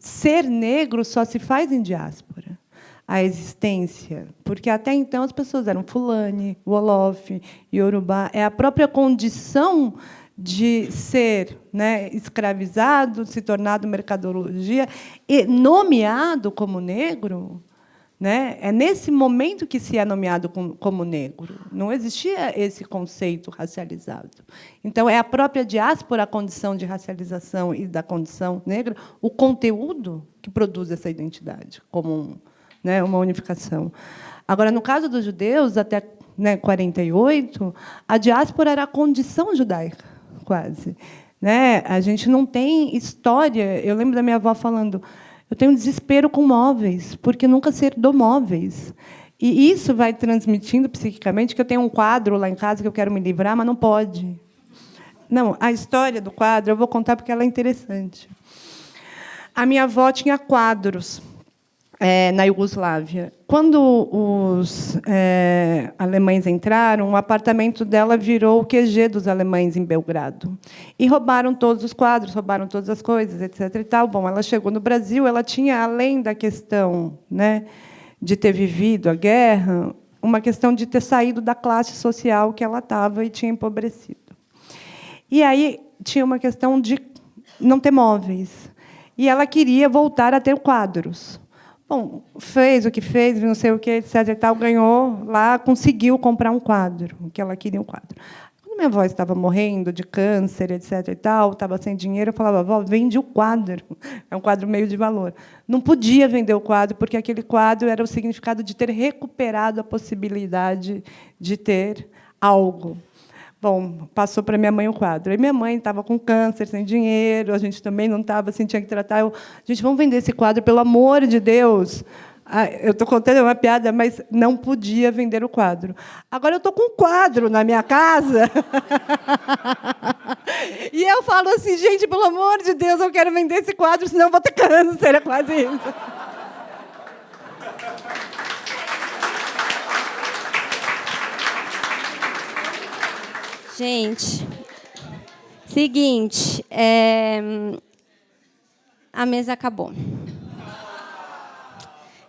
[SPEAKER 4] ser negro só se faz em diáspora. A existência, porque até então as pessoas eram Fulani, Wolof, Yorubá, é a própria condição de ser, né, escravizado, se tornado mercadologia e nomeado como negro, né? É nesse momento que se é nomeado como negro. Não existia esse conceito racializado. Então, é a própria diáspora a condição de racialização e da condição negra, o conteúdo que produz essa identidade como né, uma unificação. Agora, no caso dos judeus, até 48, a diáspora era a condição judaica, quase. Né? A gente não tem história. Eu lembro da minha avó falando: eu tenho um desespero com móveis, porque nunca se herdou móveis. E isso vai transmitindo psiquicamente, que eu tenho um quadro lá em casa que eu quero me livrar, mas não pode. Não, a história do quadro eu vou contar porque ela é interessante. A minha avó tinha quadros. na Iugoslávia. Quando os alemães entraram, o apartamento dela virou o QG dos alemães em Belgrado. E roubaram todos os quadros, roubaram todas as coisas, etc. E tal. Bom, ela chegou no Brasil, ela tinha, além da questão, né, de ter vivido a guerra, uma questão de ter saído da classe social que ela estava e tinha empobrecido. E aí tinha uma questão de não ter móveis. E ela queria voltar a ter quadros. Bom, fez o que fez, não sei o que, etc. E tal, ganhou lá, conseguiu comprar um quadro, que ela queria um quadro. Quando minha avó estava morrendo de câncer, etc. E tal, estava sem dinheiro, eu falava, avó, vende o quadro. É um quadro meio de valor. Não podia vender o quadro, porque aquele quadro era o significado de ter recuperado a possibilidade de ter algo. Bom, passou para minha mãe o quadro. Aí minha mãe estava com câncer, sem dinheiro, a gente também não estava, assim, tinha que tratar. Gente, vamos vender esse quadro, pelo amor de Deus. Eu estou contando uma piada, mas não podia vender o quadro. Agora eu estou com um quadro na minha casa. E eu falo assim, gente, pelo amor de Deus, eu quero vender esse quadro, senão eu vou ter câncer. É quase isso.
[SPEAKER 2] Gente, seguinte, a mesa acabou.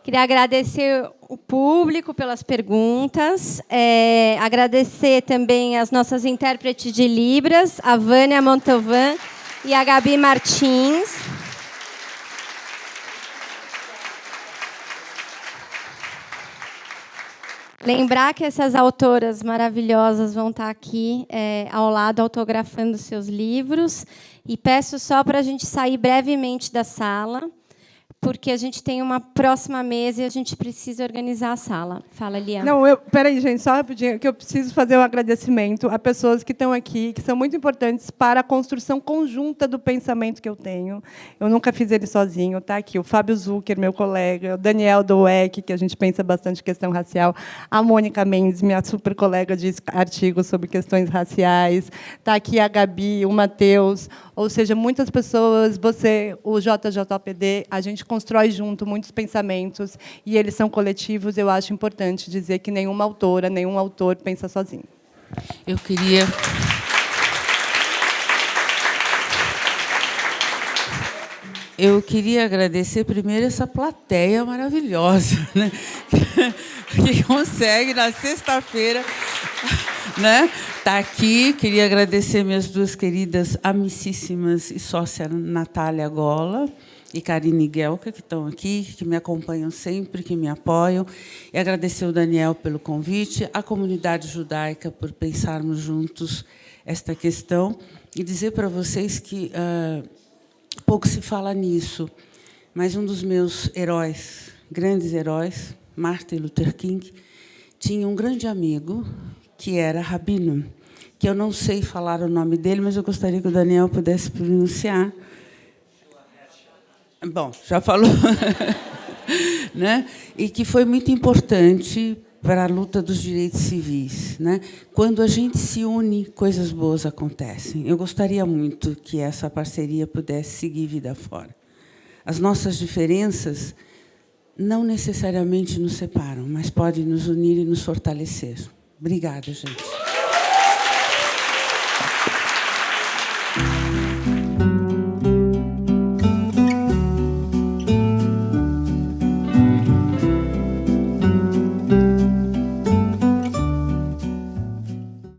[SPEAKER 2] Queria agradecer o público pelas perguntas, agradecer também as nossas intérpretes de Libras, a Vânia Montalvan e a Gabi Martins. Lembrar que essas autoras maravilhosas vão estar aqui ao lado, autografando seus livros. E peço só para a gente sair brevemente da sala, porque a gente tem uma próxima mesa e a gente precisa organizar a sala. Fala, Liana.
[SPEAKER 4] Não, peraí, gente, só rapidinho, que eu preciso fazer um agradecimento a pessoas que estão aqui, que são muito importantes para a construção conjunta do pensamento que eu tenho. Eu nunca fiz ele sozinho. Está aqui o Fábio Zucker, meu colega, o Daniel Douek, que a gente pensa bastante questão racial, a Mônica Mendes, minha super colega de artigos sobre questões raciais, está aqui a Gabi, o Matheus, ou seja, muitas pessoas, você, o JJPD, a gente constrói junto muitos pensamentos e eles são coletivos. Eu acho importante dizer que nenhuma autora, nenhum autor pensa sozinho.
[SPEAKER 3] Eu queria agradecer primeiro essa plateia maravilhosa, né? Que consegue, na sexta-feira, né, tá aqui. Queria agradecer minhas duas queridas amicíssimas e sócia Natália Gola e Karine Guelka, que estão aqui, que me acompanham sempre, que me apoiam. E agradecer o Daniel pelo convite, a comunidade judaica por pensarmos juntos esta questão. E dizer para vocês que pouco se fala nisso, mas um dos meus heróis, grandes heróis, Martin Luther King, tinha um grande amigo, que era rabino, que eu não sei falar o nome dele, mas eu gostaria que o Daniel pudesse pronunciar. Bom, já falou. Né? E que foi muito importante para a luta dos direitos civis. Né? Quando a gente se une, coisas boas acontecem. Eu gostaria muito que essa parceria pudesse seguir vida fora. As nossas diferenças não necessariamente nos separam, mas podem nos unir e nos fortalecer. Obrigada, gente.